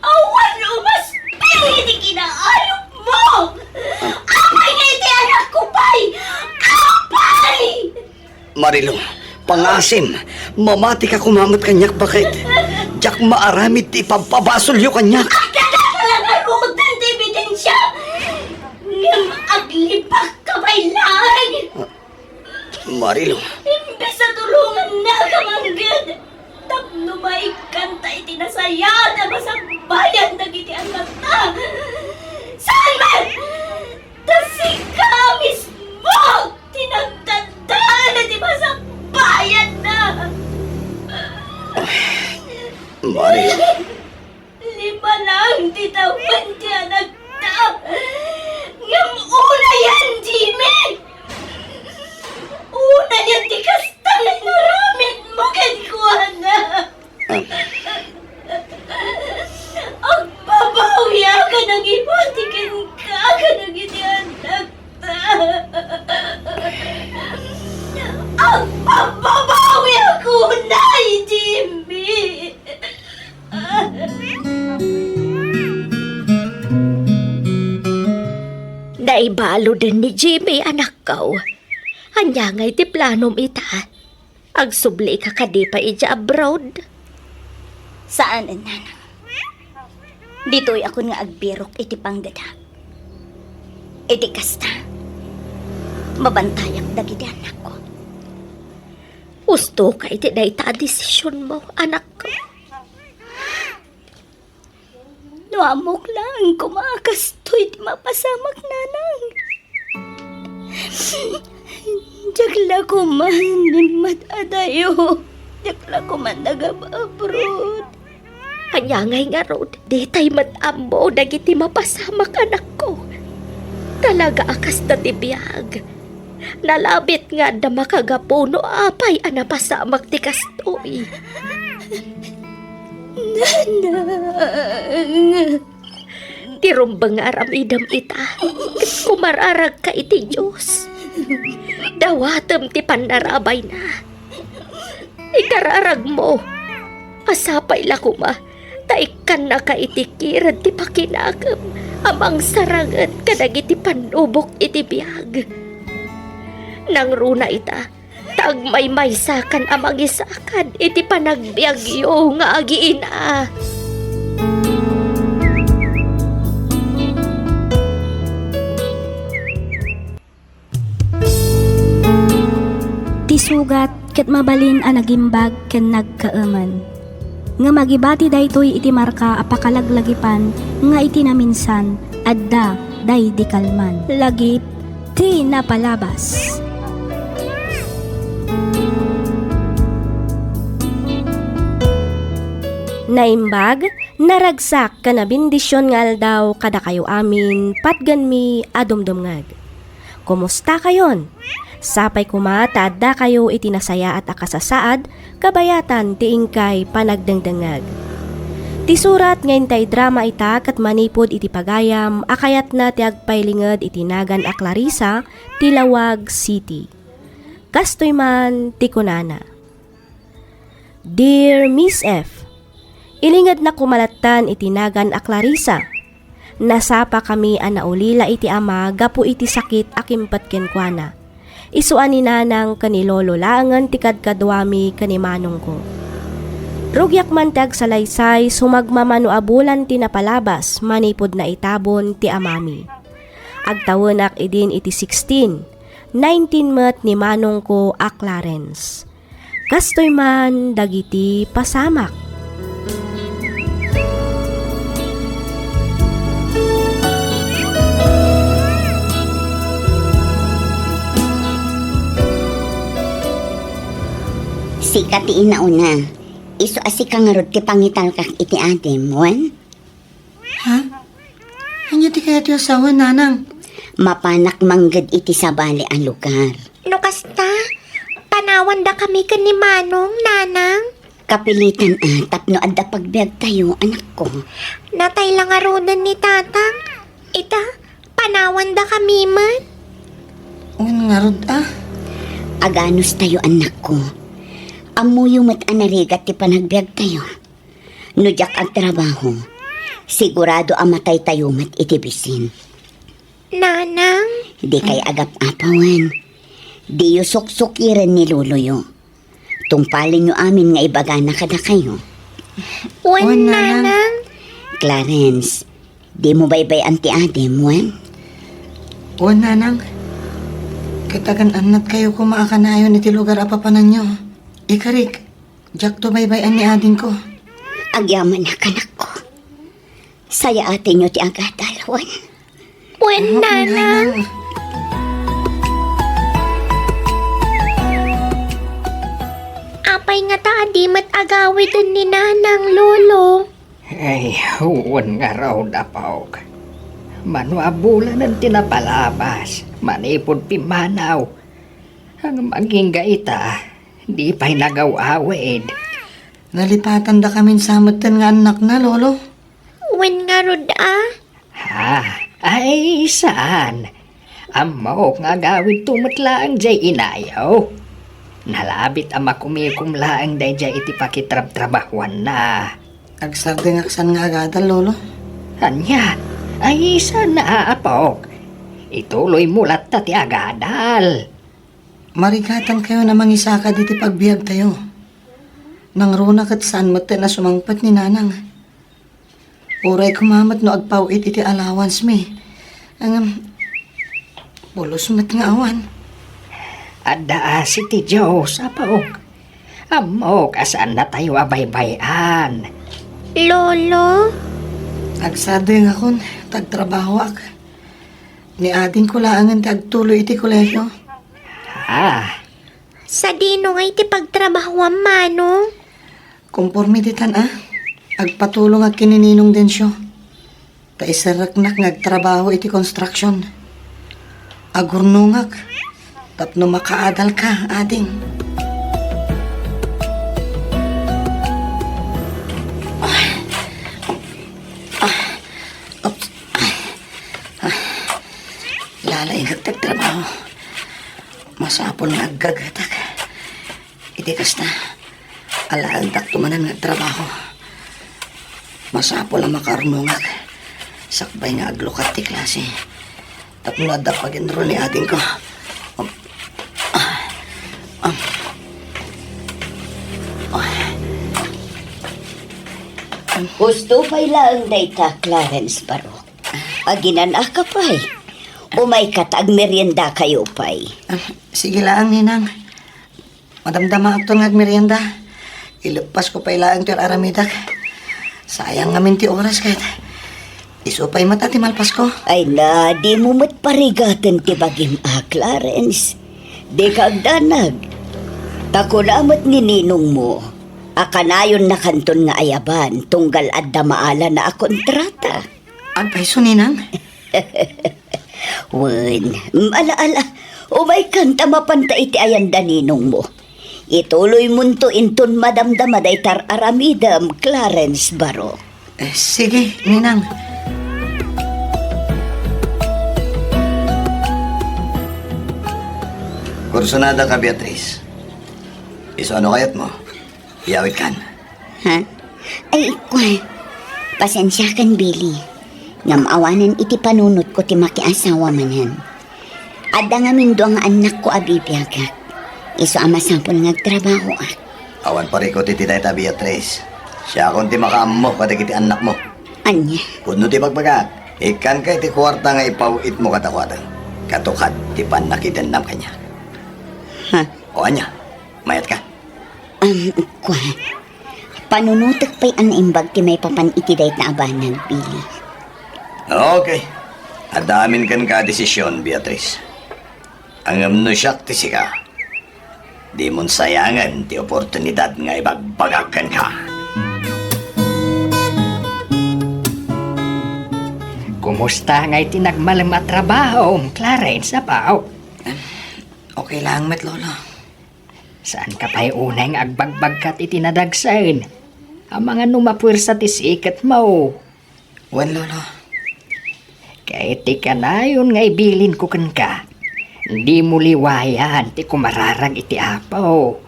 Awan umas pero hindi kinaayop mo! Apay nga iti anak ko, bay! Apay! Marilo, pangasim. Mamati ka kumamat kanyak, bakit? Diyak maaramid ti pagpabasol yu kanyak. Rodan ti ebidensya! Ngam aglipak ka ba'y lang! Marilo, Imbes na tulungan na kamanggad! Tapno ba ikanta itinasaya na masagbayan na giti ang mata! Saan man? Tasika mismo! Tinagtandaan na di masagbayan na! Marilo. Lima lang titawan ti anak na! Ngam una yan, Jimmy! Una yan ti kasta na naramit mo kankuha na! Ang babawi ka nang ibatikin ka nang iti anak na! Ang babawi ako na, Jimmy! Naibalo din ni Jimmy anak ko. Hanya ngay ti planom ita. Agsubli ka kadi pa ija abroad. Saan, nanang? Dito'y ako nga agbirok iti panggada. Iti kasta. Mabantayak dagiti anak ko. Gusto ka iti na ita desisyon mo, anak ko. Nuamok lang kumakastoy ti mapasamak nanang. Jagla ko man matadayo. Jagla ko man nagab-abroad. Hanya ngay nga rod, di tay matambo dagiti mapasamak anak ko. Talaga akas na tibiyag. Nalabit nga da makagapuno apay anapasamak ti kastoy. Nanang. Tirumbang aramidam ita. Kumararag ka iti Diyos. Dawatem ti panarabay na. Ikararag mo. Asapay la kuma. Taikan na ka itikiran ti pakinagam. Amang sarangan kadagiti panubok iti biyag. Nang runa ita. Tagmay-may sakan amang isakan iti panagbiagyo nga agiina. Tisugat ket mabalin a nagimbag ken nagkaaman. Nga magibati daytoy iti marka a pakalaglagipan nga iti naminsan adda day di kalman. Lagip ti napalabas. Naimbag, naragsak ka na bindisyon nga aldaw kada kayo amin patgan mi adumdumngag. Kumusta kayon? Sapay kumata adda kayo itinasaya at akasasaad, kabayatan tiingkay panagdangdangag. Ti surat ngayon tay drama ita kat manipod iti pagayam, akayat na ti agpaylingad itinagan a Clarissa, Tilawag City. Kastoy man ti kunana. Dear Miss F, ilingad na kumalatan itinagan a Clarissa. Nasapa kami anaulila iti ama gapu iti sakit akimpat kenkwana. Isuan ni nanang kanilolo laangan ti kadkadwami kanimanong ko. Rugyak man tag salaysay sumagmamano abulan ti napalabas manipod na itabon ti amami. Agtawenak idin iti 16, 19 met ni manong ko a Clarence. Kastoy man dagiti pasamak. Sika ti inauna. Iso asika nga rod ti pangital kak iti adim, wan? Ha? Anya ti kaya ti asawa, nanang? Mapanak manggad iti sabali ang lugar. No kasta, panawan da kami kan ni Manong, nanang. Kapilitan tapno adda pagbiag tayo, anak ko. Natay lang arunan ni tatang. Ita, panawan da kami man. nga rod, Aganos tayo, anak ko. Amuyo mat anarigat ti panagbiag tayo. Nudyak ang trabaho. Sigurado amatay tayo mat itibisin. Nanang? Di kay agap-apawan. Di yu suksuk-iran ni Luluyo. Tungpalin nyo amin nga ibaga na kada kayo. Wan, nanang? Clarence, di mo baybay anti Adem, wan? O, nanang. Katagan anat kayo kumaakanayon iti lugar apapanan nyo. Ikarik, jak to baybayan ni ading ko. Agyaman na kanak ko. Saya atin nyo ti agadalawan. Wan, nanang? Apay nga ta di mat agawid ni nanang, lolo. Ay, huwan nga raw dapaw. Manuabulan ang tinapalabas, manipod pimanaw. Ang maging gaita, di pa'y nagaw-awid. Nalipatan da kami samatan nga anak na, lolo. Wan nga rod, Ha? Ay, saan? Amaw nga gawid tumatlaang jay inayaw. Nalabit ama kumikumlaang day jay iti pakitrab-trabahuan na. Agsarding aksan nga agada, lolo. Anya, ay isa na aapok. Ituloy mulat ta ti agadal. marigatan kayo na mangisaka diti pagbiag tayo. Nang runa kat saan mata na sumangpat ni nanang. Uray kumamat no agpawit iti allowance mi. Ang pulos mat nga awan. Adda si ti Diyos, apaok. Amok, asaan na tayo abaybayan. Lolo? Agsado yung akon, tagtrabaho ak. Ni ading ko laangan tagtuloy iti kolehyo. Ah, Sa dino nga iti pagtrabahuan, Manong? Kumpormi ditan agpatulong at kinininong din siya. Ta isaraknak ngagtrabaho iti construction. Agurnungak, tapno makaadal ka, ading. Lalay nagtagtrabaho. Masapol nga aggagatak. Iti kasta, alaaldak tumanan nga trabaho. Masapol ang makarunungak. Sakbay nga aglukat ti klase. Tapno adapagin ro ni ating ko. Gusto pa'y laang dayta, Clarence Baro. Aginan ka pa'y. Umay katag merienda kayo pa'y. Sige lang, ninang. Madamdama ako nga merienda. Ilupas ko pa ilaang ti aramidak. Sayang ngamin ti oras kahit isupay mata ti malpas ko. Ay na, di mo matparigatan ti bagim Clarence. Di ka agdanag. Tako namat ni ninong mo. Akanayon na kanton nga ayaban, tunggal adda maala na akontrata. Agpay so, ninang? Wen, ala-ala, umay kanta mapanta iti ayan daninong mo. Ituloy mo to inton madamdama day tar aramidam, Clarence Baro. Sige, ninang. Kursunada ka, Beatrice. Iso ano kayat mo? Iyawit kan. Ha? Ay, kway. Pasensya kan, Billy. Ngamawanan iti panunot ko ti makiasawa manan. Ada nga mindo ang anak ko abibiyagak. Iso ama sampol ngagtrabaho ak. Awan pa rin ko tititay ta, Beatrice. Siya akong ti makaamo kadag iti anak mo. Anya? Kuno ti pagbagat. Ikan ka iti kwarta nga ipawit mo katakwatan. Katukad ti panakitanam kanya. Ha? O anya, mayat ka. Kwa. Panunutok pa'y anaimbag ti may papan itiday na abanag, Billy. Okay. Adamin kan ka desisyon, Beatrice. Ang amno siyak ti sika. Di mon sayangan ti oportunidad nga ibagbagagan ka. kumusta nga iti nagmalam at trabaho, Clarence, apaw? Okay lang, met, lolo. Saan ka pa'y unay nga agbagbag kat iti nadagsain? Ang mga numapwersa ti sikat mo. Wan, lolo. Kahit ti kanayon nga ibilin ko kan ka, hindi mo liwayan ti kumararag iti apaw.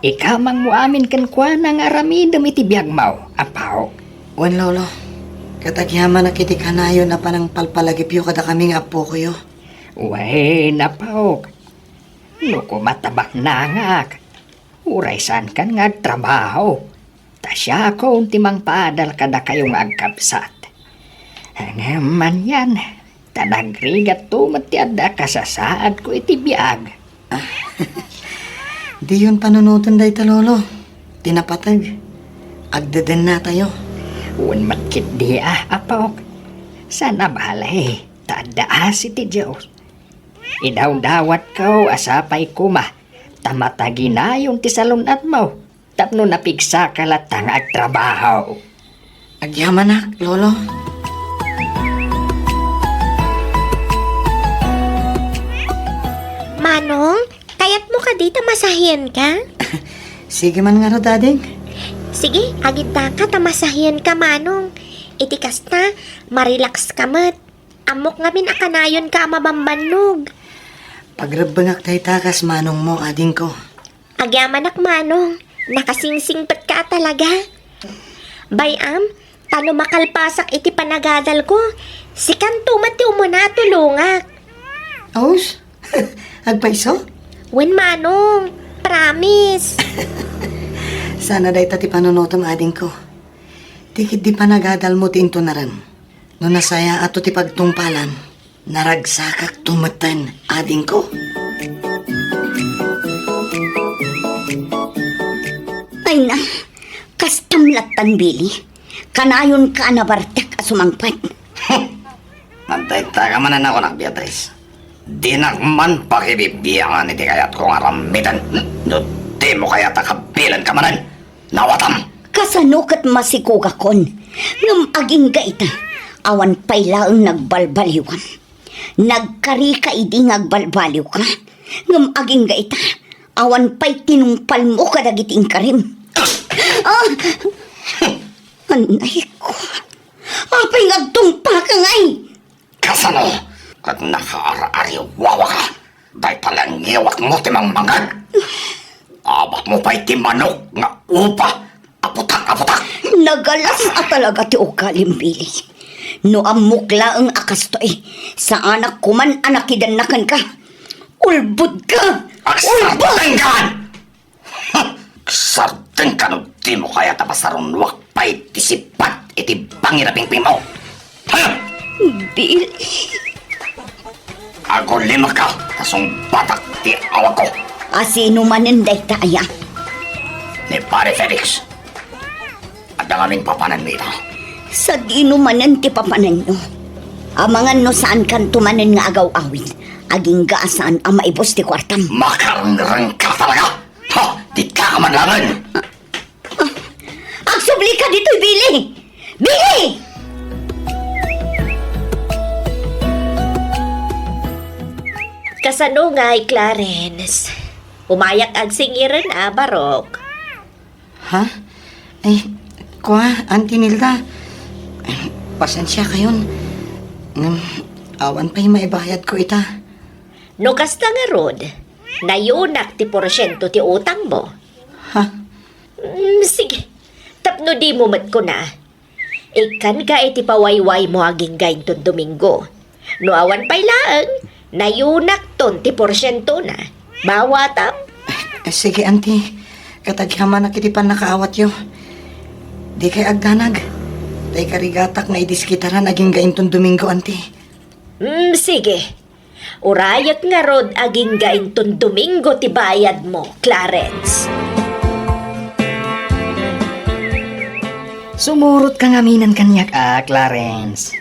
Ikamang mo amin kan kwa nang aramidam iti biyag mo, apaw. Wan, lolo. Katagyaman na kiti kanayon na panang palpalagipyo kada kaming apo ko yo. Wen, apaw. No kumatabak nangak. Uray saan kan nga trabaho. Tasya ko untimang paadal kada kayong agkapsat. Ngaman yan, tanagrigat tumat ti adda kasasaad ko iti biyag. Di yun panunutan day ta, lolo. Tinapatag. Agdeden na tayo. Un matkit di apok. Sana balay, tadda si ti Diyos. Idaw-dawat ko asapay kuma. Tamatagi na yung ti salunat mo. Tapno napigsa kalatang agtrabaho. Agyaman na, lolo. Manong, kayat mo ka dito masahiyan ka? Sige man nga ro, dading. Sige, agit ka tamasahiyan ka, Manong. Iti kasta, marilax ka mat. Amok nga min akanayon ka mabambanog. Pagrabangak tayo takas, manong mo, ading ko. Agyaman ak, Manong. Nakasingsingpat ka talaga. Bayam, tano makalpasak iti panagadal ko. Sikan tumati umuna tulungak. Aus? Agpaiso? Wen manong, promise. Sana day tati panunotom ading ko. Tikit di pa nagadal mo tinto na rin. No nasaya ato ti pagtungpalan, naragsakak tumatan ading ko. Ay na, kastamlatan, Billy. Kanayon ka na bartek asumangpat. Antay-taga man na ako nak, Beatrice. Di man pakibibiyangan iti kayat kong aramitan. No, di mo kaya takabilan ka manan. Nawatam! Kasanukat masikugakon. Ngam aging gaita, awan paylaang nagbalbaliwan. Nagkari ka iding agbalbaliw ka. Ngam aging gaita, awan pay tinungpal mo kadagiting karim. Anay ko. Apay ngagtungpa ka ngay. Kasano? At nakaara-ariwawa ka. Dahil palang ngewak mo timang mangag. Abak mo pa'y timanok nga upa. Aputak-aputak. Nagalas at talaga ti ukalimbili. No amukla ang akastoy. Sa anak ko man anakidanakan ka. Ulbud ka! Agsarteng ka! Agsarteng ka no di mo kaya tapasarong wakpay tisipat iti pangiraping mo. Hayop! Billy. Ako lima ka, kasong batak ti awag ko. Asino maninday taya. Ni Pare Felix. At ang aming papanan mo ito. Sa ginumanan ti papanan nyo. Amangan no saan kan tumanan nga agaw-awin. Aging gaasaan ang maibos ti kwartam. Makarangrang ka talaga. Ha! Di ka kamanlangan. Agsubli ka dito, Billy! Billy! Kasano nga'y Clarence? Umayak ang singiran Barok. Ha? Ay, Auntie Nilda. Pasensya kayon. Awan pa'y maibayad ko ita. No kasta nga rod, nayunak ti porsyento ti utang mo. Ha? Sige, tapno di mo mat ko na. Ikan ka iti pawayway mo aging gain ton Domingo. No awan pa'y laang, nayunak ton ti porsyento na. Bawatam. Sige, Auntie. Katagyaman na kitipan nakaawat yo. Di kay agdanag. Day karigatak na idiskitaran aging gaintong Domingo, Auntie. Sige. Urayat nga rod aging gain ton Domingo ti bayad mo, Clarence. Sumurot kang aminan kanyak, Clarence.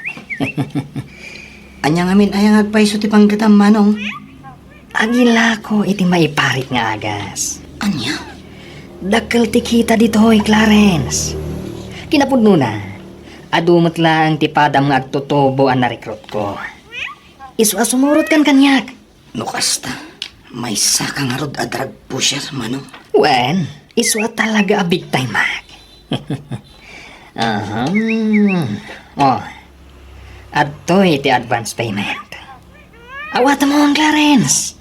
Anyang amin ayang agpaiso ti panggatam, Manong. Agila ko iti maiparit nga agas. Anya? Dakkel ti kita ditoy, Clarence. Kinapudno na, adumot lang ti padam nga agtutubo ang narekrut ko. Iswa sumurot kan kanyak. Nukasta, may saka nga rod a drug pusher, Manong. Wen, iswa talaga a big time, Mac. Oh, adtoy ti advance payment. Awata mo ang Clarence.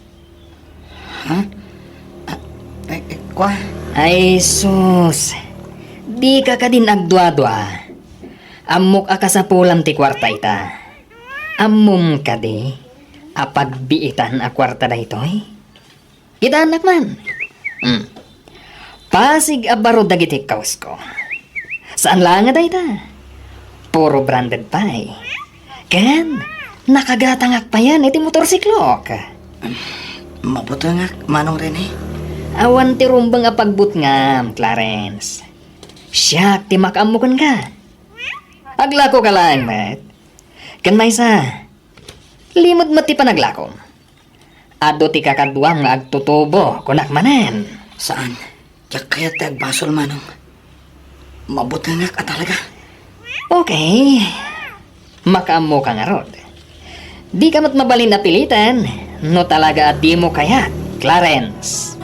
Ay, sus. Di ka ka din agdwa-dwa. Amok ka sa pulam ti kwarta ita. Amum ka di. Apagbiitan a kwarta da itoy. Kita anak man. Pasig abaro dagiti kawas ko. Saan lang nga da ita? Puro branded pa eh. Ken, nakagatangak pa yan iti motorsiklok. Mabuto nga, Manong Rene. Awan ti rumbang a pagbut ngam, Clarence. Siya, ti makamukan ka. Aglako ka lang, Matt. Kan may sa, limod mo ti panaglakom. Ado ti kakadwang nga agtutubo, kunak manen. Saan? Tiyak kaya ti agbasol, Manong. Mabuto nga ka talaga. Okay. Makaamu ka nga rod. Di ka mat mabalin na pilitan, no talaga at di mo kaya, Clarence.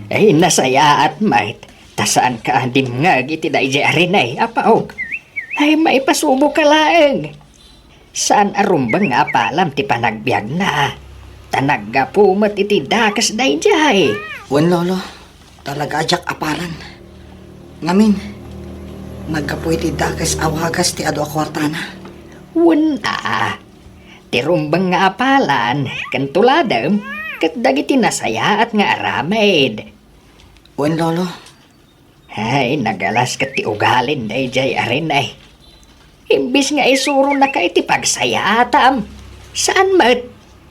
Ay, nasaya at mait. Tasaan ka andim nga iti da ije arinay, apaog. Ay, maipasubo ka laeng. Saan arumbang nga apalam ti panagbiag na. Tanagga pumat iti dakas da ijay. Wen, Lolo. Talaga ajak apalan. Ngamin, nagkapoy ti dakas awagas ti ado akwartana. Wala. Tirumbang nga apalan, kan tuladam, kat dagiti nasaya at nga aramid. Wen, Lolo. Ay, nagalas kat ti ugalin day jay arin ay. Imbis nga isuro na ka iti pagsaya atam. Saan mat?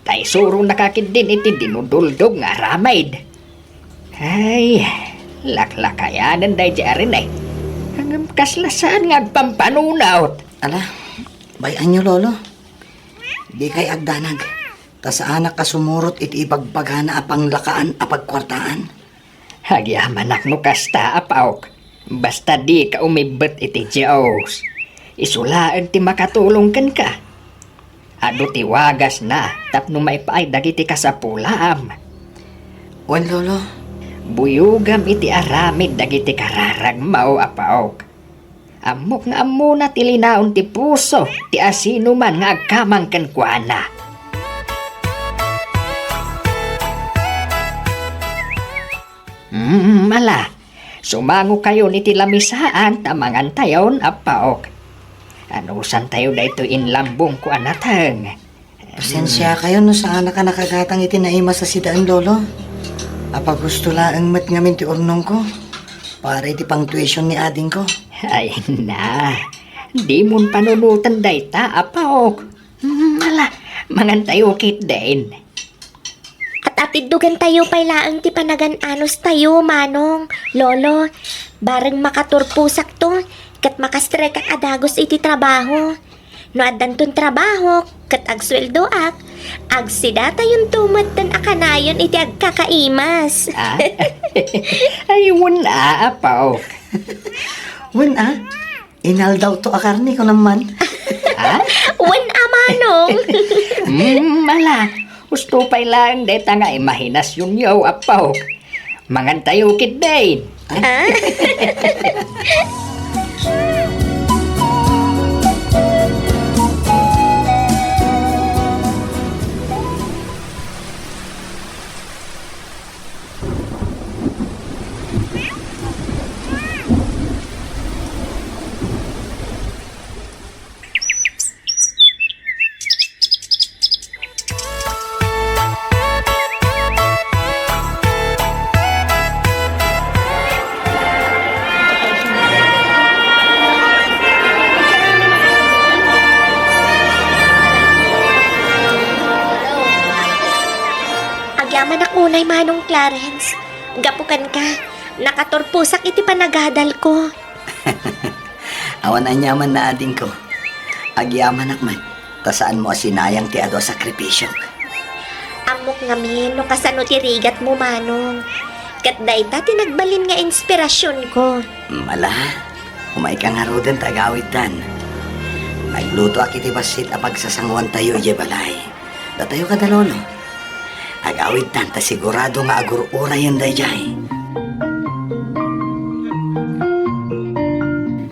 Tay suro na kakid din iti dinuduldog nga aramid. Ay, laklakayanan day jay arin ay. Hanggang kaslasaan nga agpampanunaw. Ala, bayan nyo, Lolo. Di kay agdanag. Ta sa anak ka sumurot iti ipagbagana apang lakaan apagkwartaan. Hagyaman no kasta apawk. Basta di ka umibet iti Diyos. Isulaan ti makatulong kan ka. Ado ti wagas na tapno maipaay dagiti kasapulam. Wen, Lolo. Buyugam iti aramid dagiti kararag mao apawk. Amok nga amo na tilinaon ti puso ti asino man nga agkamang kenkwana. Mala, sumango kayo ni tilamisaan tamangan tayon apawk. Anusan tayo dayto inlambong ko anatang. Pasensya kayo no sa anak ka nakagatang iti naima sa sidaan, Lolo. Apag gusto laang mat ngamin ti urnong ko. Para iti pang tuition ni ading ko. Ay na, di mon panunutan dayta apawk. Mala, mangan tayo kit din. At atidugan tayo pay laang ti panagan-anos tayo, Manong. Lolo, bareng makaturpusak to, kat makastrek at adagos iti trabaho. No addan ton trabaho, kat agsweldo agsida tayong tumatan akanayon iti agkakaimas. Ay, wala apawk. Wen, inal daw to akarni ko naman. Wen Manong. Mala, gusto pa'y lang deta nga imahinasyon yaw apawk. Mangan tayo kit din. Agyaman ako unay, Manong Clarence. Gapukan ka, nakaturpusak iti panagadal ko. Awan anyaman na ading ko. Agyaman akman. Tasaan mo asinayang ti ado sakripisyo. Amok ngamin, no kasano ti rigat mo, Manong. Kat dayta tinagbalin nga inspirasyon ko. Mala, umay ka nga roden tagawitan. Nagluto ak iti basit apag sasangwan tayo ije balay. Datayo ka dalolo. Agawid tan ta sigurado nga agurura yung dayjay.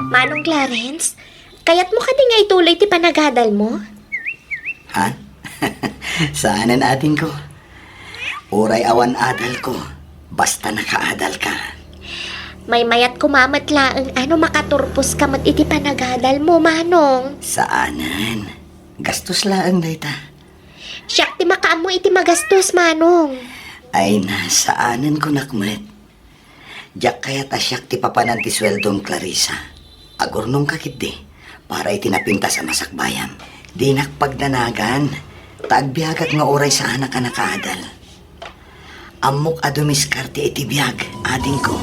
Manong Clarence, kayat mo ka di nga ituloy ti panagadal mo? Ha? Saanan atin ko? Uray awan adal ko. Basta nakaadal ka. May mayat kumamat laang ano makaturpos kamat iti panagadal mo, Manong. Saanan? Gastos laang dayta. Siyak ti makaam mo iti magastos, Manong. Ay nasaanan ko nakmet. Diyak kaya tasyak ti papanan ti sweldong Clarissa. Agurnong kakit di. Para itinapinta sa masakbayan. Di nakpagdanagan. Taagbiagak nga oray sa anak ka nakaadal. Amok adumiskarte iti biyag, ading ko.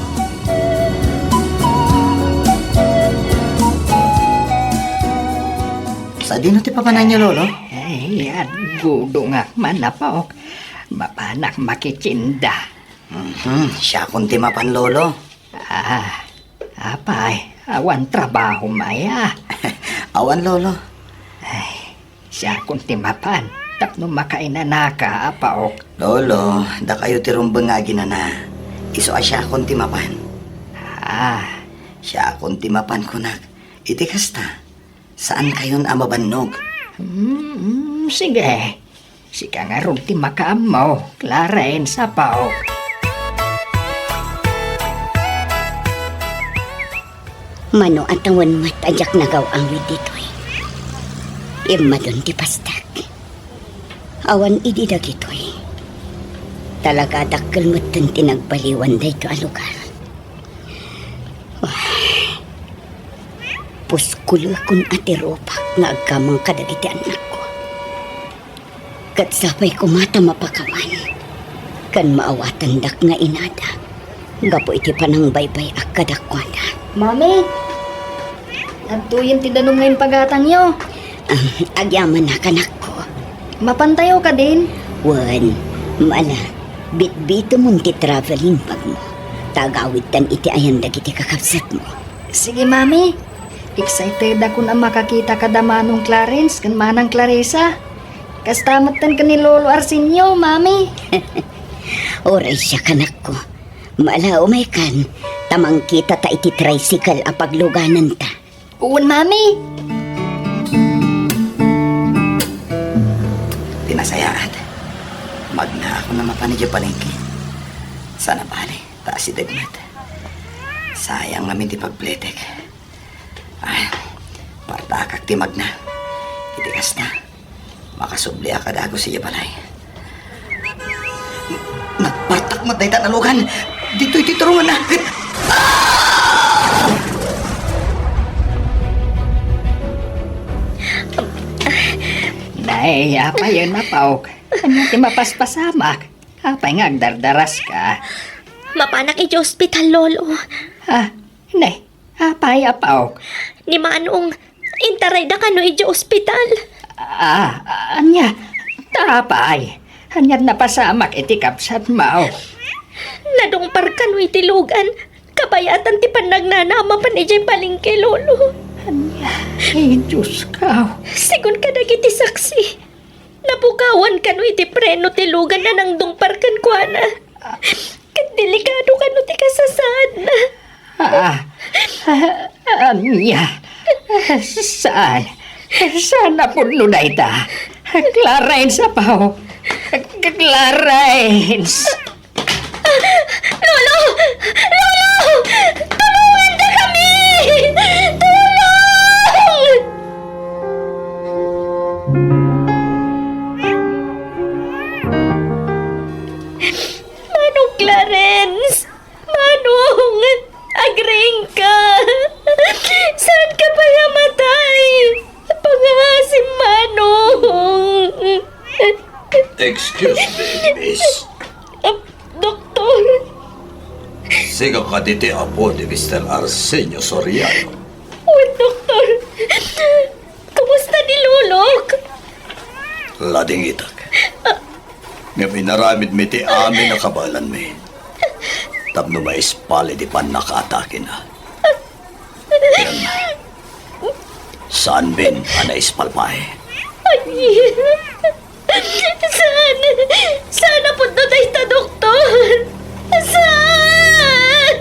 Sa dino ti papanan niyo, Lolo? Ay, gudo nga manapawk. Mapanak makichinda. Siya kunti mapan, Lolo. Apay, awan trabaho maya. Awan, Lolo. Ay, siya kunti mapan. Tapno makainanaka, apawk. Lolo, da kayo tirumbang nga ginana. Iso siya kunti mapan. Siya kunti mapan kunak. Iti kasta. Saan kayon amabannog? Sige. Sika nga ron ti makaam mo. Clarence, apawk. Mano at awan mat ajak nagaw ang ditoy. Imma doon ti pastak. Awan idi dagitoy. Talaga dakkel mo doon tinagbaliwan da ito a lugar. Puskulo kun atiropak nga agkamang kadagiti anak ko. Kat sapay ko mata mapakawan. Kan maawatan dak nga inada. Gapo iti panang baybay ak kadakwada. Mami, nagtuyin ti danong ngayon pagatang yo. Agyaman na kanak ko. Mapantayo ka din. Wan, mala, bit-bito mong ti traveling bag mo. Tagawid tan iti ayan dagiti kakapsat mo. Sige, Mami. Excited ako na makakita ka da Manong Clarence kan Manang Clarissa. Kastamatan ka ni Lolo Arsenio, Mami. Oray siya kanak ko. Mala umay kan, tamang kita ta iti tricycle a pagluganan ta. Uwan, Mami. Tinasayaan. Magna ako na mapanidyo palengke. Sana bali, taas si Dagmat. Sayang namin di pagpletek. Ay, partakak ti magna. Itikas na. Makasubli ka dago siya balay. Nagpartak mo dahil tanalugan. Dito'y titurungan na. Nay, apa yun na, Pauk? Ano ti mapaspasamak? Apay nga agdardaras ka. Mapanak iti ospital, Lolo. Ha? Nay, apay Pauk? Ni Manong, intaray da kano iti ospital. Anya, tapay. Anyad na pasamak iti kapsat mao. Nadungpar kano iti lugan. Kabayatan ti panagnanama pan iti palengke, Lolo. Anya, Diyos ka. Sigun ka dagiti saksi. Napukawan kano iti preno ti lugan na nang dungpar kan kuana. Kat delikado kano ti kasasad na. Anya, saan? Saan na puno na ita? Clarence, Pao. Clarence. Lolo! Lolo! Tulungan na kami! Tulong! Manong Clarence! Manong! Agring ka! Saan ka pa namatay? Pangasim, Manong! Excuse me, miss. Doktor! Siga ka diti apo ni Mr. Arsenio Soriano. Uy, doktor! Kumusta ni Lulok? Lading itak. Nga minaramid mi ti amin na kabalan mi. Tapno maispali di pan nakatake na. Yan. Saan bin ana ispalpay? Sana punta tayo sa doktor. Saan?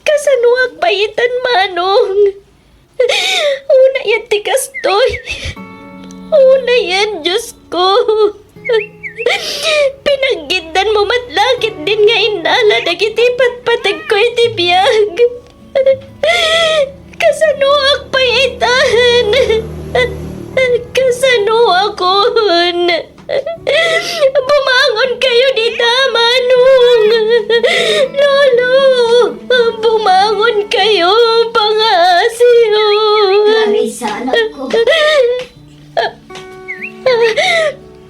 Kasanuag payitan, Manong. Una yan tikas toy. Una yan, Diyos ko. Pinaggindan mo matlakit din nga inala dagiti patpatag ko iti biyag. Kasanuak payitan. Kasanuak kon. Bumangon kayo dita, Manong. Lolo, bumangon kayo, pangasiyo. Clarissa, anak ko.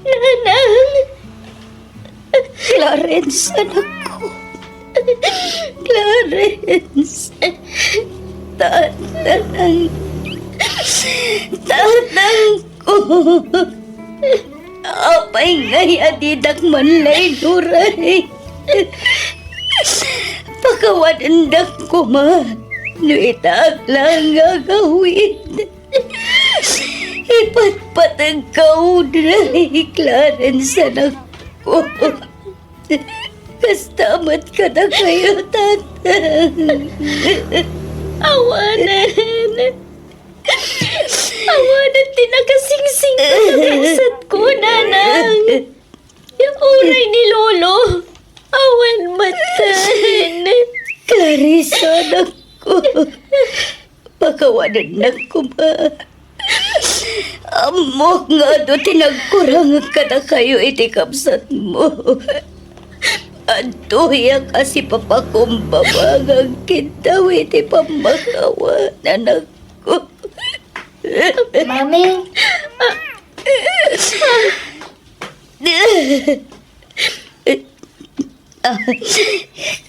Nanang. Clarence, anak ko. Clarence. Tatang ko. Apay ngay adidak manlay duray. Pakawadandak ko ma. Nuitak lang gagawin. Ipatpatag ka udray, Clarence, anak ko. Kastamat ka na kayo, tatang. Awanan. Awanan tinakasingsing kasat ko, nanang. Yung uray ni Lolo. Awan matan. Clarissa, anak ko. Pakawanan na ko ba? Amo nga do tinagkurang ka na kayo iti kapsat mo. Antuya kasi papakumbabagang kintaw iti pamakawa, anak ko. Mami,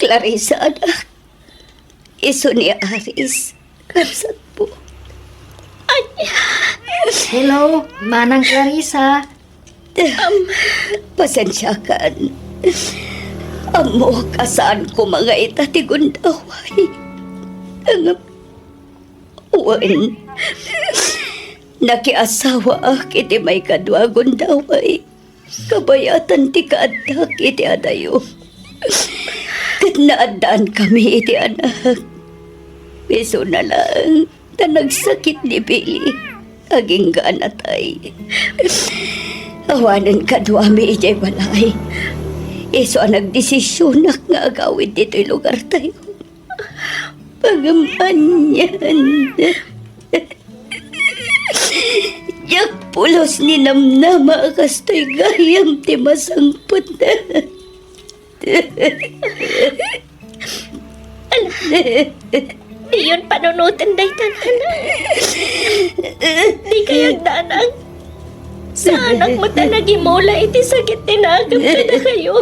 Clarissa, anak. Iso ni Aris. Kapsat po. Hello, Manang Clarissa. Pasensya ka. Amo kasaan ko mga itatigundaway. Ang uwan. Nakiasawa iti may kadwa gundaway. Kabayatan ti kaadak iti adayo. Kat naadaan kami iti anak. Piso na lang na nagsakit ni Billy. Aging ganatay. Awanan kadwa mi iti balay. Iso ang nagdesisyon nga agawid dito'y lugar tayo. Pagampanyan. Yak pulos ni namnama kastoy gayam ti masangpot na. iyon panunutin day tanan. Di kayag danang. Sa anak mo talagi mola iti sakit tinagam ka na kayo.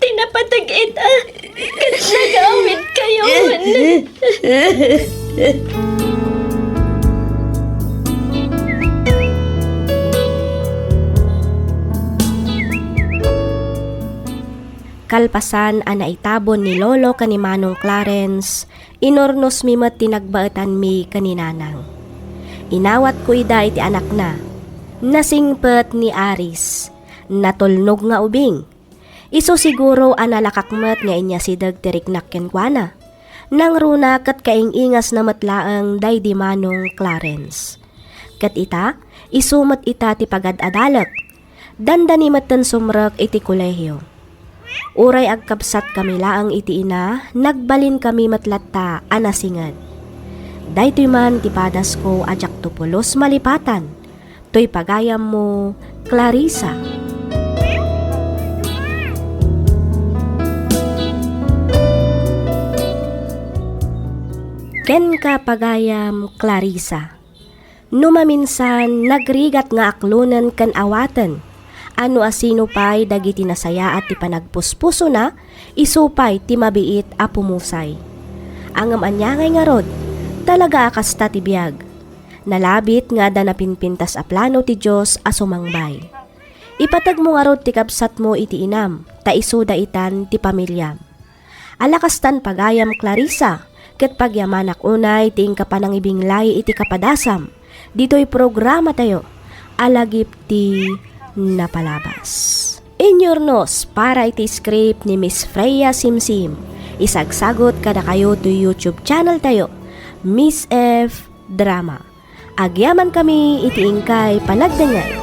Tinapatag ita. Kat nagawid kayo. Kalpasan ana itabon ni Lolo kani Manong Clarence, inornos mi met tinagbaetan mi kaninanang. Inawat ko ida iti anak na, nasingpet ni Aris, natulnog nga ubing. Iso siguro analakakmet nga inya si dagtirik kenkwana. Nang runa kat kaing-ingas na matlaang day di Manong Clarence. Kat ita, isumat ita ti pagad-adalak. Dandani matan sumrek iti kolehyo. Uray agkapsat kami laang iti ina, nagbalin kami matlatta anasingad. Daytoy man ti padas ko ajak tupulos malipatan. Toy pagayam mo, Clarissa. Ken ka pagayam, Clarissa. Numaminsan nagrigat nga aklunan kan awatan. Ano asino pa'y dagiti nasaya at ti panagpuspuso na, isupay ti mabiit a pumusay. Angam anyangay nga rod, talaga akasta ti biyag. Nalabit nga da napinpintas a plano ti Diyos a sumangbay. Ipatag mo nga rod ti kapsat mo iti inam, ta isuda itan ti pamilyam. Alakastan pagayam, Clarissa, ket pagyamanak unay ti ingkapanang ibinglay iti kapadasam. Dito'y programa tayo, alagip ti napalabas. Inyornos para iti script ni Miss Freya Simsim. Isagsagot kada kayo to YouTube channel tayo, Miss F Drama. Agyaman kami iti ingkay panagdengay.